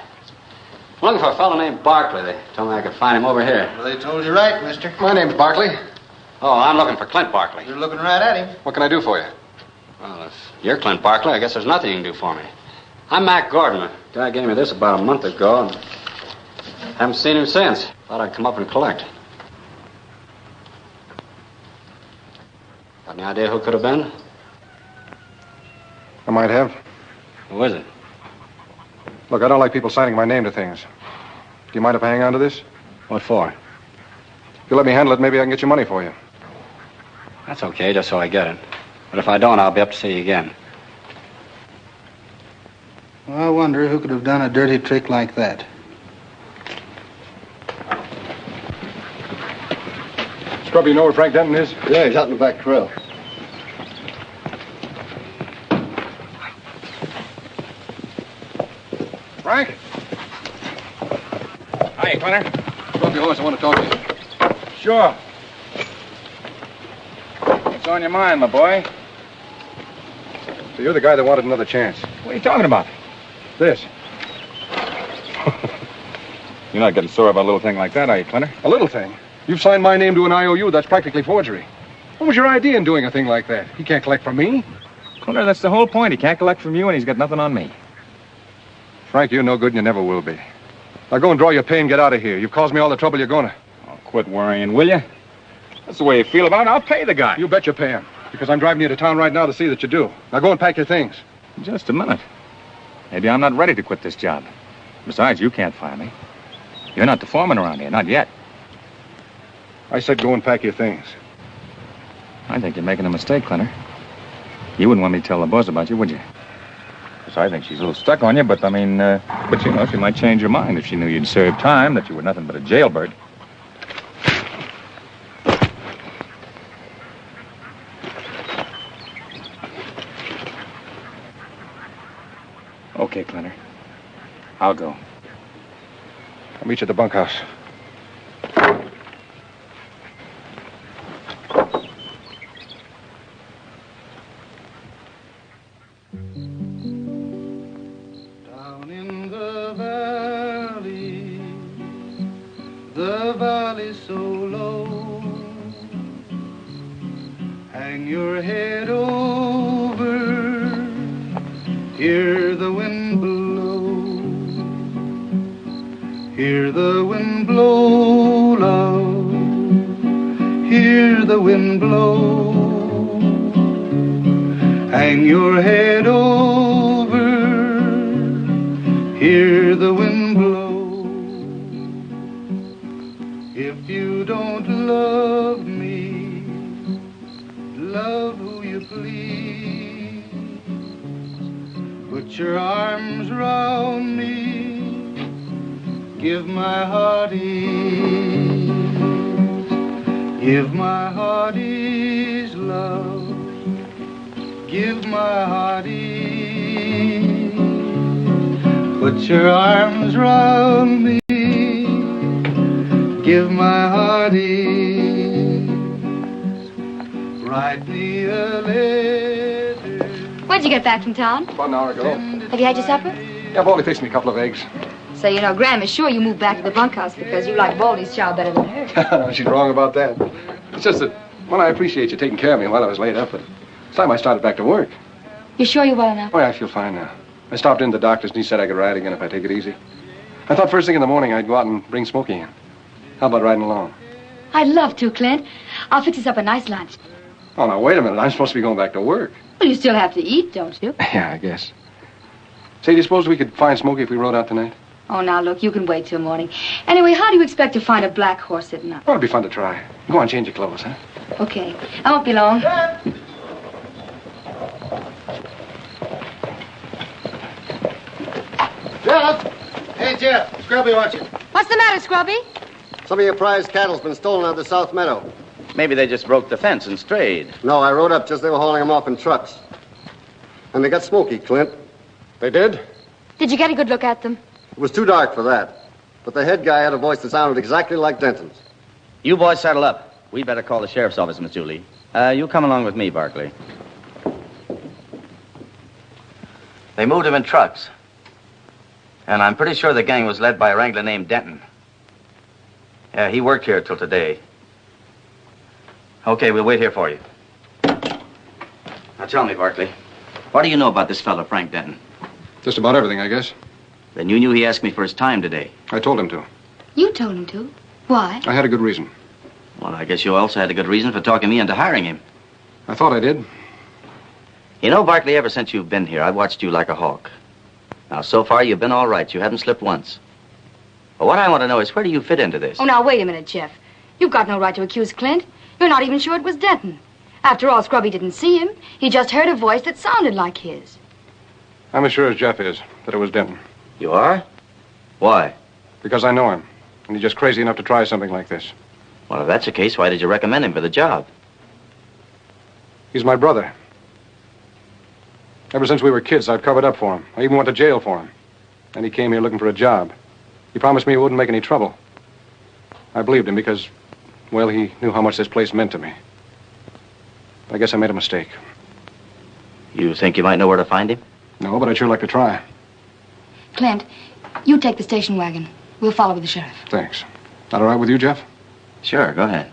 I'm looking for a fellow named Barkley. They told me I could find him over here. Well, they told you right, mister. My name's Barkley. Oh, I'm looking for Clint Barkley. You're looking right at him. What can I do for you? Well, if you're Clint Barkley, I guess there's nothing you can do for me. I'm Mac Gordon. The guy gave me this about a month ago, and haven't seen him since. Thought I'd come up and collect. Got any idea who it could have been? I might have. Who is it? Look, I don't like people signing my name to things. Do you mind if I hang on to this? What for? If you let me handle it, maybe I can get your money for you. That's okay, just so I get it. But if I don't, I'll be up to see you again. Well, I wonder who could have done a dirty trick like that. Scrubby, you know where Frank Denton is? Yeah, he's out in the back trail. Frank? Hi, Clinter. Scrubby horse, I want to talk to you. Sure. What's on your mind, my boy? So you're the guy that wanted another chance. What are you talking about? This. You're not getting sore about a little thing like that, are you, Clinter? A little thing. You've signed my name to an IOU. That's practically forgery. What was your idea in doing a thing like that? He can't collect from me. Clinter, that's the whole point. He can't collect from you, and he's got nothing on me. Frank, you're no good and you never will be. Now go and draw your pay and get out of here. You've caused me all the trouble you're gonna. Oh, quit worrying, will you? That's the way you feel about it. I'll pay the guy. You bet you pay him. Because I'm driving you to town right now to see that you do. Now go and pack your things. Just a minute. Maybe I'm not ready to quit this job. Besides, you can't fire me. You're not the foreman around here, not yet. I said go and pack your things. I think you're making a mistake, Clinter. You wouldn't want me to tell the boss about you, would you? Yes, I think she's a little stuck on you, but I mean, but you know, she might change her mind if she knew you'd served time, that you were nothing but a jailbird. Okay, Clinter. I'll go. I'll meet you at the bunkhouse. Down in the valley so low, hang your head over, hear the wind blow, hear the wind blow, love, hear the wind blow. hang your head over, hear the wind blow. If you don't love me, love who you please. Put your arms round me, give my heart ease. Give my heart ease, love. Give my heart ease. Put your arms round me, give my heart ease. Write me a letter. When'd you get back from town? About an hour ago. Have you had your supper? Yeah, Baldy fixed me a couple of eggs. So, you know, Graham is sure you moved back to the bunkhouse because you like Baldy's chow better than hers. She's wrong about that. It's just that, well, I appreciate you taking care of me while I was laid up, but it's time I started back to work. You sure you're well enough? Oh, yeah, I feel fine now. I stopped in the doctor's and he said I could ride again if I take it easy. I thought first thing in the morning I'd go out and bring Smokey in. How about riding along? I'd love to, Clint. I'll fix us up a nice lunch. Oh, now, wait a minute. I'm supposed to be going back to work. Well, you still have to eat, don't you? Yeah, I guess. Say, do you suppose we could find Smokey if we rode out tonight? Oh, now, look, you can wait till morning. Anyway, how do you expect to find a black horse sitting up? Well, it'd be fun to try. Go on, change your clothes, huh? Okay. I won't be long. Jeff! Hey, Jeff. Scrubby wants you. What's the matter, Scrubby? Some of your prize cattle's been stolen out of the South Meadow. Maybe they just broke the fence and strayed. No, I rode up just they were hauling them off in trucks. And they got Smokey, Clint. They did? Did you get a good look at them? It was too dark for that. But the head guy had a voice that sounded exactly like Denton's. You boys saddle up. We'd better call the sheriff's office, Miss Julie. You come along with me, Barkley. They moved him in trucks. And I'm pretty sure the gang was led by a wrangler named Denton. Yeah, he worked here till today. Okay, we'll wait here for you. Now tell me, Barkley, what do you know about this fellow, Frank Denton? Just about everything, I guess. Then you knew he asked me for his time today. I told him to. You told him to. Why? I had a good reason. Well, I guess you also had a good reason for talking me into hiring him. I thought I did. You know, Barkley, ever since you've been here, I've watched you like a hawk. Now, so far, you've been all right. You haven't slipped once. But what I want to know is, where do you fit into this? Oh, now, wait a minute, Jeff. You've got no right to accuse Clint. You're not even sure it was Denton. After all, Scrubby didn't see him. He just heard a voice that sounded like his. I'm as sure as Jeff is that it was Denton. You are? Why? Because I know him. And he's just crazy enough to try something like this. Well, if that's the case, why did you recommend him for the job? He's my brother. Ever since we were kids, I've covered up for him. I even went to jail for him. And he came here looking for a job. He promised me he wouldn't make any trouble. I believed him because, well, he knew how much this place meant to me. I guess I made a mistake. You think you might know where to find him? No, but I'd sure like to try. Clint, you take the station wagon. We'll follow with the sheriff. Thanks. That all right with you, Jeff? Sure, go ahead.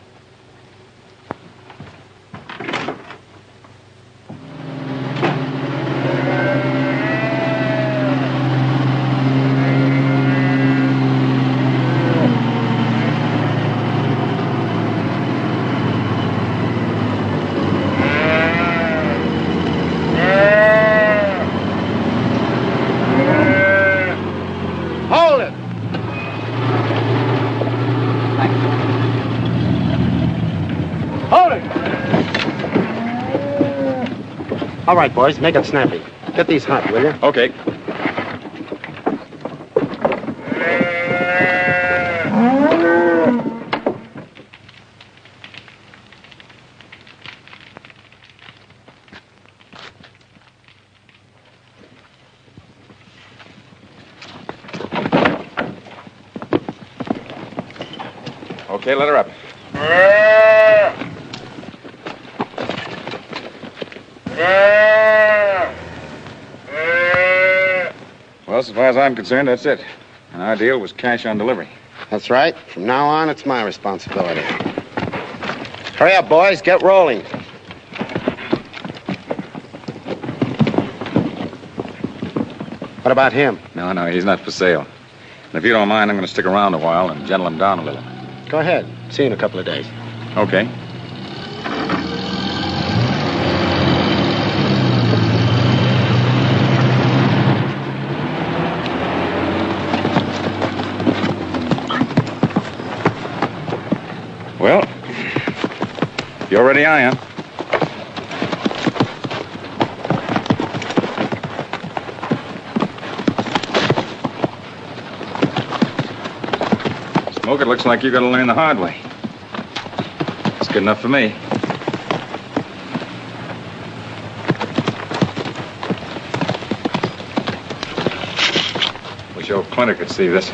All right, boys, make it snappy. Get these hot, will you? Okay. Okay, let her up. Well, so far as I'm concerned, that's it. And our deal was cash on delivery. That's right. From now on, it's my responsibility. Hurry up, boys. Get rolling. What about him? No, he's not for sale. And if you don't mind, I'm going to stick around a while and gentle him down a little. Go ahead. See you in a couple of days. Okay. Well, if you're ready, I am. Smoke, it looks like you're going to learn the hard way. It's good enough for me. Wish old Clint could see this.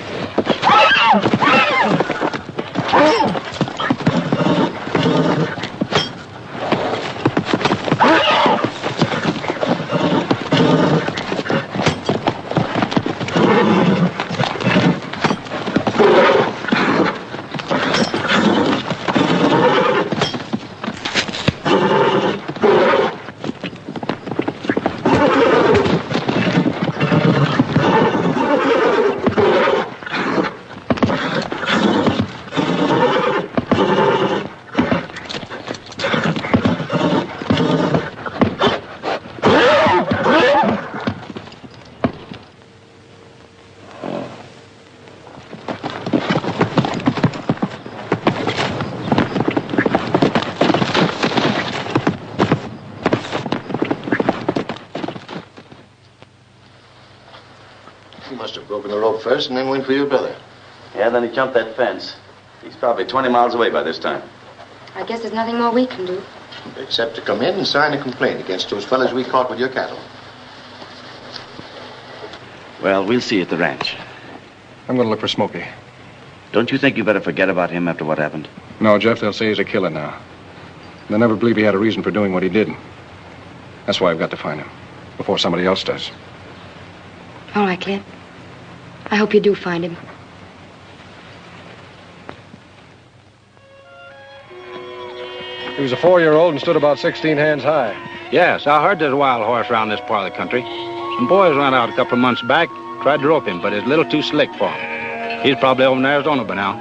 First and then went for your brother. Yeah, then he jumped that fence. He's probably 20 miles away by this time. I guess there's nothing more we can do. Except to come in and sign a complaint against those fellas we caught with your cattle. Well, we'll see you at the ranch. I'm going to look for Smokey. Don't you think you better forget about him after what happened? No, Jeff, they'll say he's a killer now. They'll never believe he had a reason for doing what he did. That's why I've got to find him, before somebody else does. All right, Clint. I hope you do find him. He was a 4-year-old and stood about 16 hands high. Yes, I heard there's a wild horse around this part of the country. Some boys ran out a couple of months back, tried to rope him, but it's a little too slick for him. He's probably over in Arizona by now.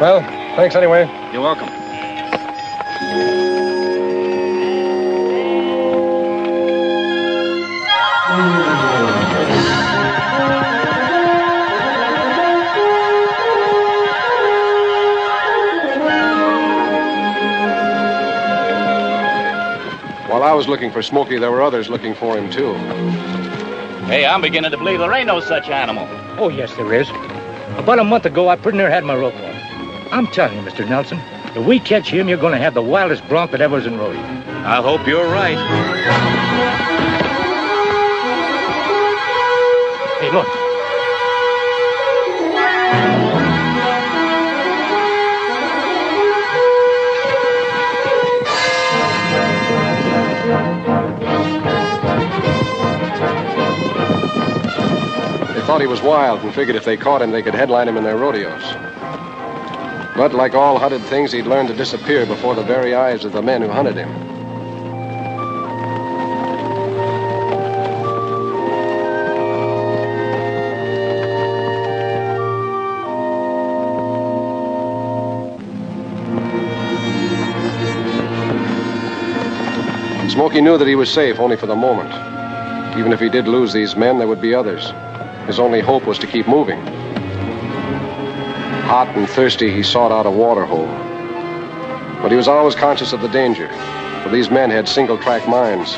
Well, thanks anyway. You're welcome. While I was looking for Smokey, there were others looking for him, too. Hey, I'm beginning to believe there ain't no such animal. Oh, yes, there is. About a month ago, I pretty near had my rope on. I'm telling you, Mr. Nelson, if we catch him, you're going to have the wildest bronc that ever was in rodeo. I hope you're right. Hey, look. They thought he was wild and figured if they caught him, they could headline him in their rodeos. But like all hunted things, he'd learned to disappear before the very eyes of the men who hunted him. Smokey knew that he was safe only for the moment. Even if he did lose these men, there would be others. His only hope was to keep moving. Hot and thirsty, he sought out a water hole. But he was always conscious of the danger, for these men had single-track minds.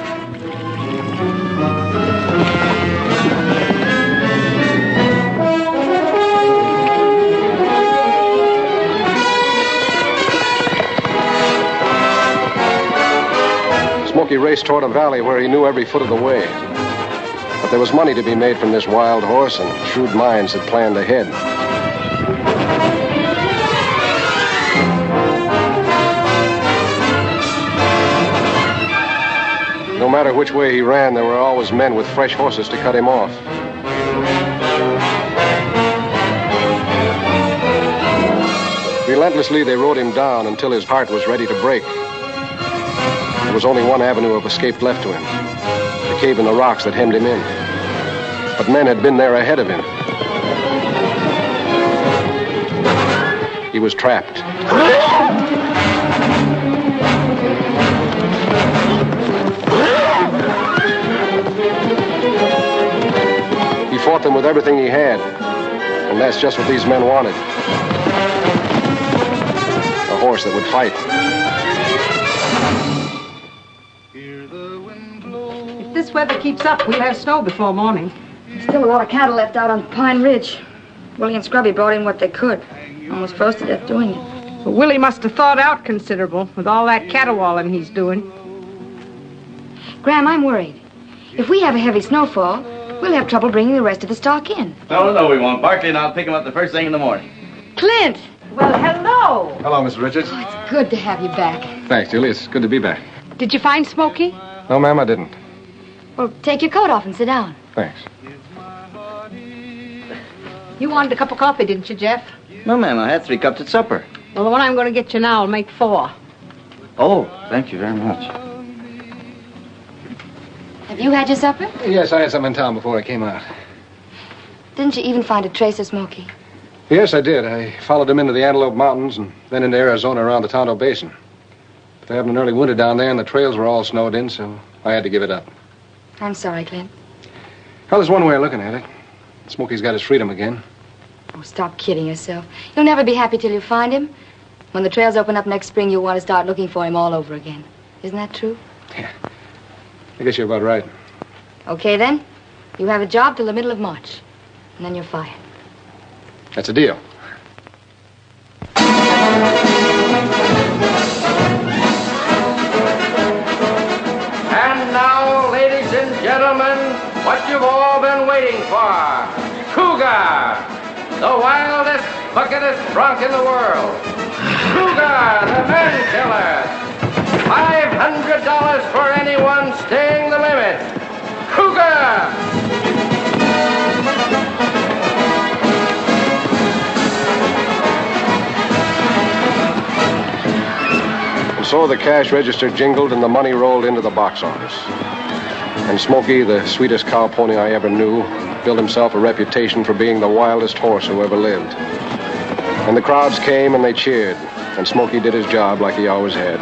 Smokey raced toward a valley where he knew every foot of the way. But there was money to be made from this wild horse, and shrewd minds had planned ahead. No matter which way he ran, there were always men with fresh horses to cut him off. Relentlessly, they rode him down until his heart was ready to break. There was only one avenue of escape left to him, the cave in the rocks that hemmed him in. But men had been there ahead of him. He was trapped. He fought them with everything he had, and that's just what these men wanted. horse that would fight. If this weather keeps up, we'll have snow before morning. There's still a lot of cattle left out on Pine Ridge. Willie and Scrubby brought in what they could. Almost froze to death doing it. Well, Willie must have thawed out considerable with all that caterwauling he's doing. Graham, I'm worried. If we have a heavy snowfall, we'll have trouble bringing the rest of the stock in. No, we won't. Barkley and I'll pick him up the first thing in the morning. Clint! Well, hello. Hello, Mr. Richards. Oh, it's good to have you back. Thanks, Julie. It's good to be back. Did you find Smokey? No, ma'am, I didn't. Well, take your coat off and sit down. Thanks. You wanted a cup of coffee, didn't you, Jeff? No, ma'am. I had 3 cups at supper. Well, the one I'm going to get you now will make 4. Oh, thank you very much. Have you had your supper? Yes, I had some in town before I came out. Didn't you even find a trace of Smokey? Yes, I did. I followed him into the Antelope Mountains and then into Arizona around the Tonto Basin. But they having an early winter down there and the trails were all snowed in, so I had to give it up. I'm sorry, Clint. Well, there's one way of looking at it. Smokey's got his freedom again. Oh, stop kidding yourself. You'll never be happy till you find him. When the trails open up next spring, you'll want to start looking for him all over again. Isn't that true? Yeah. I guess you're about right. Okay, then. You have a job till the middle of March. And then you're fired. That's a deal. And now, ladies and gentlemen, what you've all been waiting for. Cougar, the wildest, bucketest bronc in the world. Cougar, the man killer. $500 for anyone staying the limit. Cougar! And so the cash register jingled and the money rolled into the box office. And Smokey, the sweetest cow pony I ever knew, built himself a reputation for being the wildest horse who ever lived. And the crowds came and they cheered, and Smokey did his job like he always had.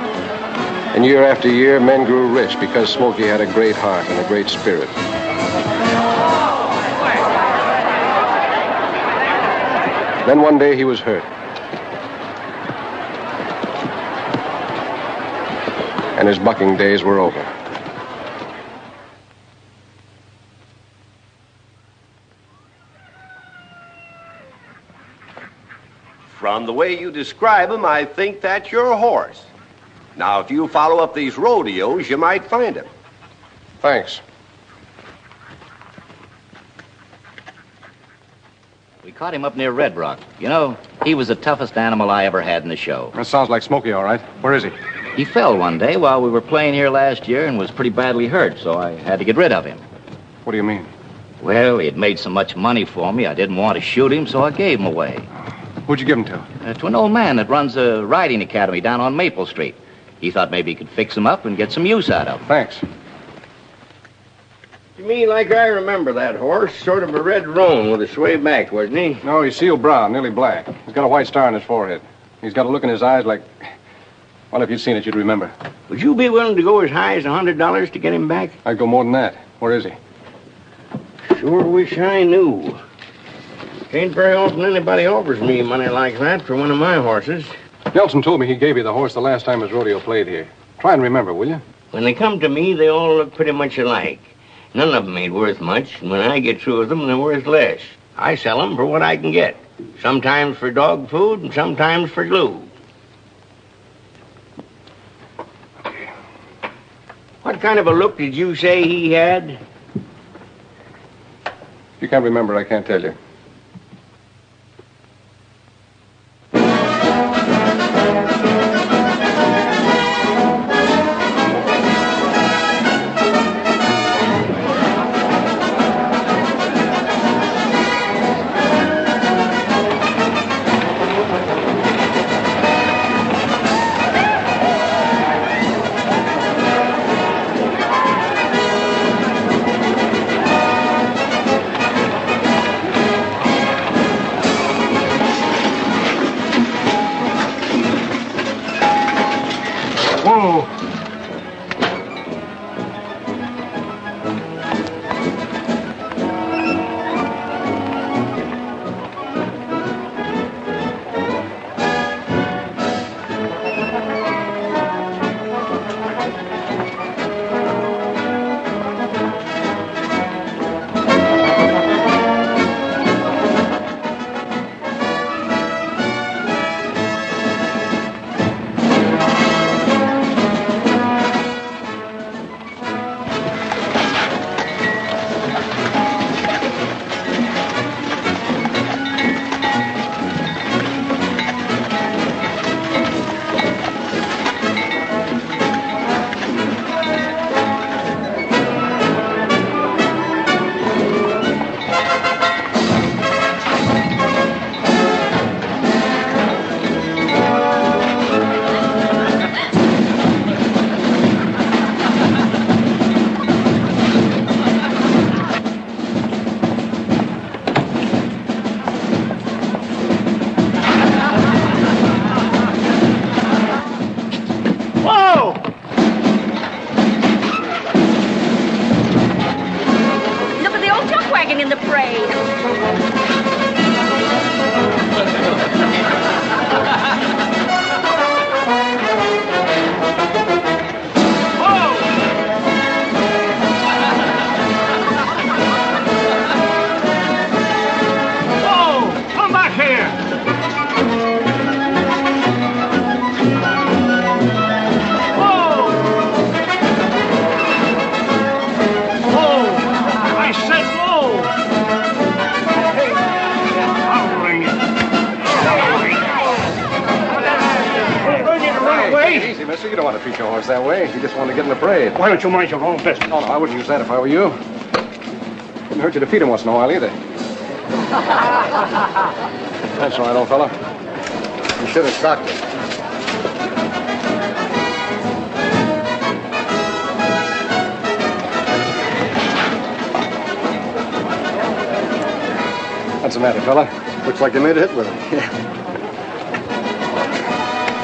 And year after year, men grew rich because Smokey had a great heart and a great spirit. Then one day he was hurt. And his bucking days were over. From the way you describe him, I think that's your horse. Now, if you follow up these rodeos, you might find him. Thanks. We caught him up near Red Rock. You know, he was the toughest animal I ever had in the show. That sounds like Smokey, all right. Where is he? He fell one day while we were playing here last year and was pretty badly hurt, so I had to get rid of him. What do you mean? Well, he had made so much money for me, I didn't want to shoot him, so I gave him away. Who'd you give him to? To an old man that runs a riding academy down on Maple Street. He thought maybe he could fix him up and get some use out of him. Thanks. You mean like I remember that horse? Sort of a red roan with a sway back, wasn't he? No, he's seal brown, nearly black. He's got a white star on his forehead. He's got a look in his eyes like... Well, if you'd seen it, you'd remember. Would you be willing to go as high as $100 to get him back? I'd go more than that. Where is he? Sure wish I knew. Ain't very often anybody offers me money like that for one of my horses. Nelson told me he gave you the horse the last time his rodeo played here. Try and remember, will you? When they come to me, they all look pretty much alike. None of them ain't worth much, and when I get through with them, they're worth less. I sell them for what I can get. Sometimes for dog food, and sometimes for glue. What kind of a look did you say he had? If you can't remember, I can't tell you. mister. You don't want to treat your horse that way. He just wanted to get in the parade. Why don't you mind your own business? No, I wouldn't use that if I were you. Wouldn't hurt you to feed him once in a while, either. That's right, old fella. You should have stocked it. What's the matter, fella? Looks like they made a hit with it.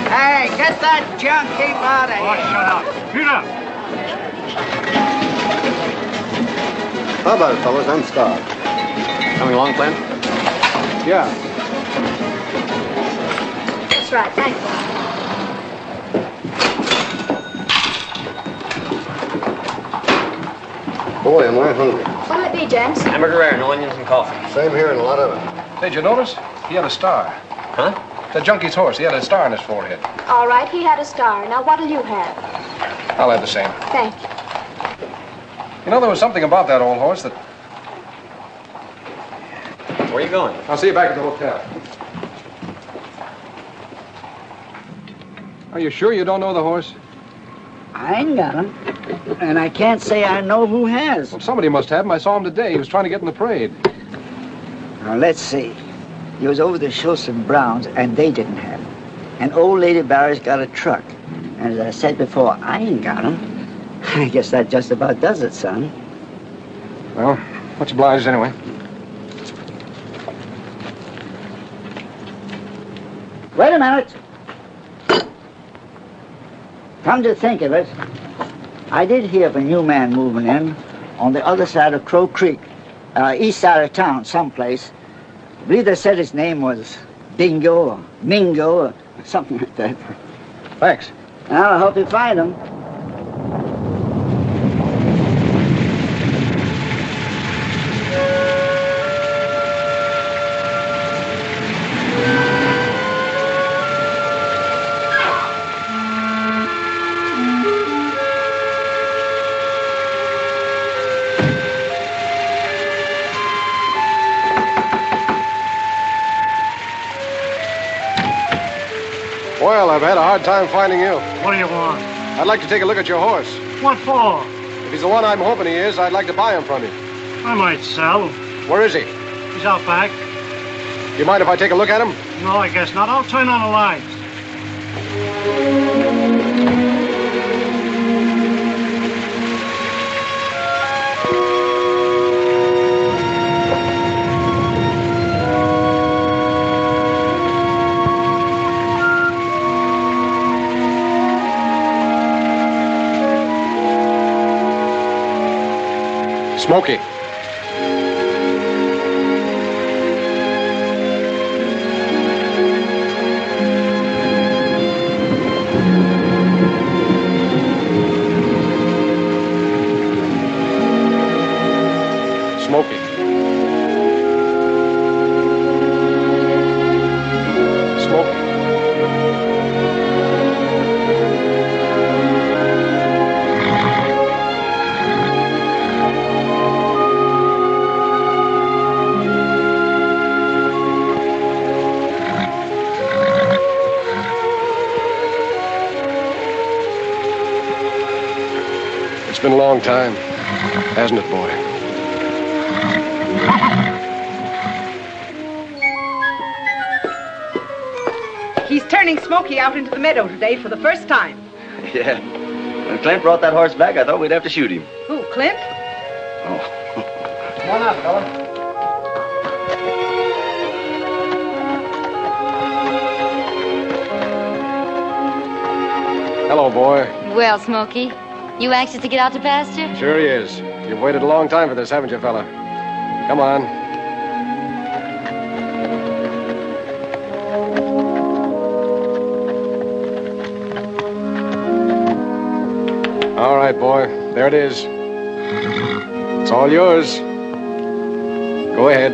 Hey, get that junk heap out of here. Shut up. Get up. How about it, fellas? I'm starved. Coming along, Clint? Yeah. That's right, thanks. Boy, am I hungry. What'll it be, gents? Hamburger rare, no onions and coffee. Same here and a lot of it. Did you notice? He had a star. Huh? The junkie's horse. He had a star on his forehead. All right, he had a star. Now, what'll you have? I'll have the same. Thank you. You know, there was something about that old horse that... Where are you going? I'll see you back at the hotel. Are you sure you don't know the horse? I ain't got him. And I can't say I know who has. Well, somebody must have him. I saw him today. He was trying to get in the parade. Now, let's see. He was over to show some Browns, and they didn't have him. And old Lady Barry's got a truck. And as I said before, I ain't got him. I guess that just about does it, son. Well, much obliged anyway. Wait a minute. Come to think of it, I did hear of a new man moving in on the other side of Crow Creek, east side of town, someplace. I believe they said his name was Bingo or Mingo or something like that. Thanks. Well, I hope you find him. Well, I've had a hard time finding you. What do you want? I'd like to take a look at your horse. What for? If he's the one I'm hoping he is, I'd like to buy him from you. I might sell. Where is he? He's out back. You mind if I take a look at him? No, I guess not. I'll turn on the lights. Smokey. Smokey. Smokey. It's been a long time, hasn't it, boy? He's turning Smokey out into the meadow today for the first time. Yeah. When Clint brought that horse back, I thought we'd have to shoot him. Who, Clint? Come on out, fella. Hello, boy. Well, Smokey, you anxious to get out to pasture? Sure he is. You've waited a long time for this, haven't you, fella? Come on. All right, boy. There it is. It's all yours. Go ahead.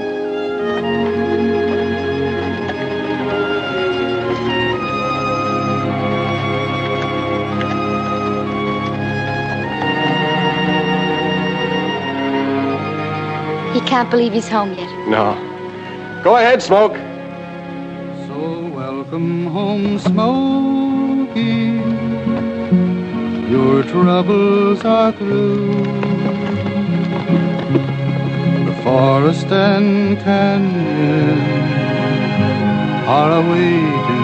He can't believe he's home yet. No. Go ahead, Smoke. So welcome home, Smoky. your troubles are through. The forest and canyon are awaiting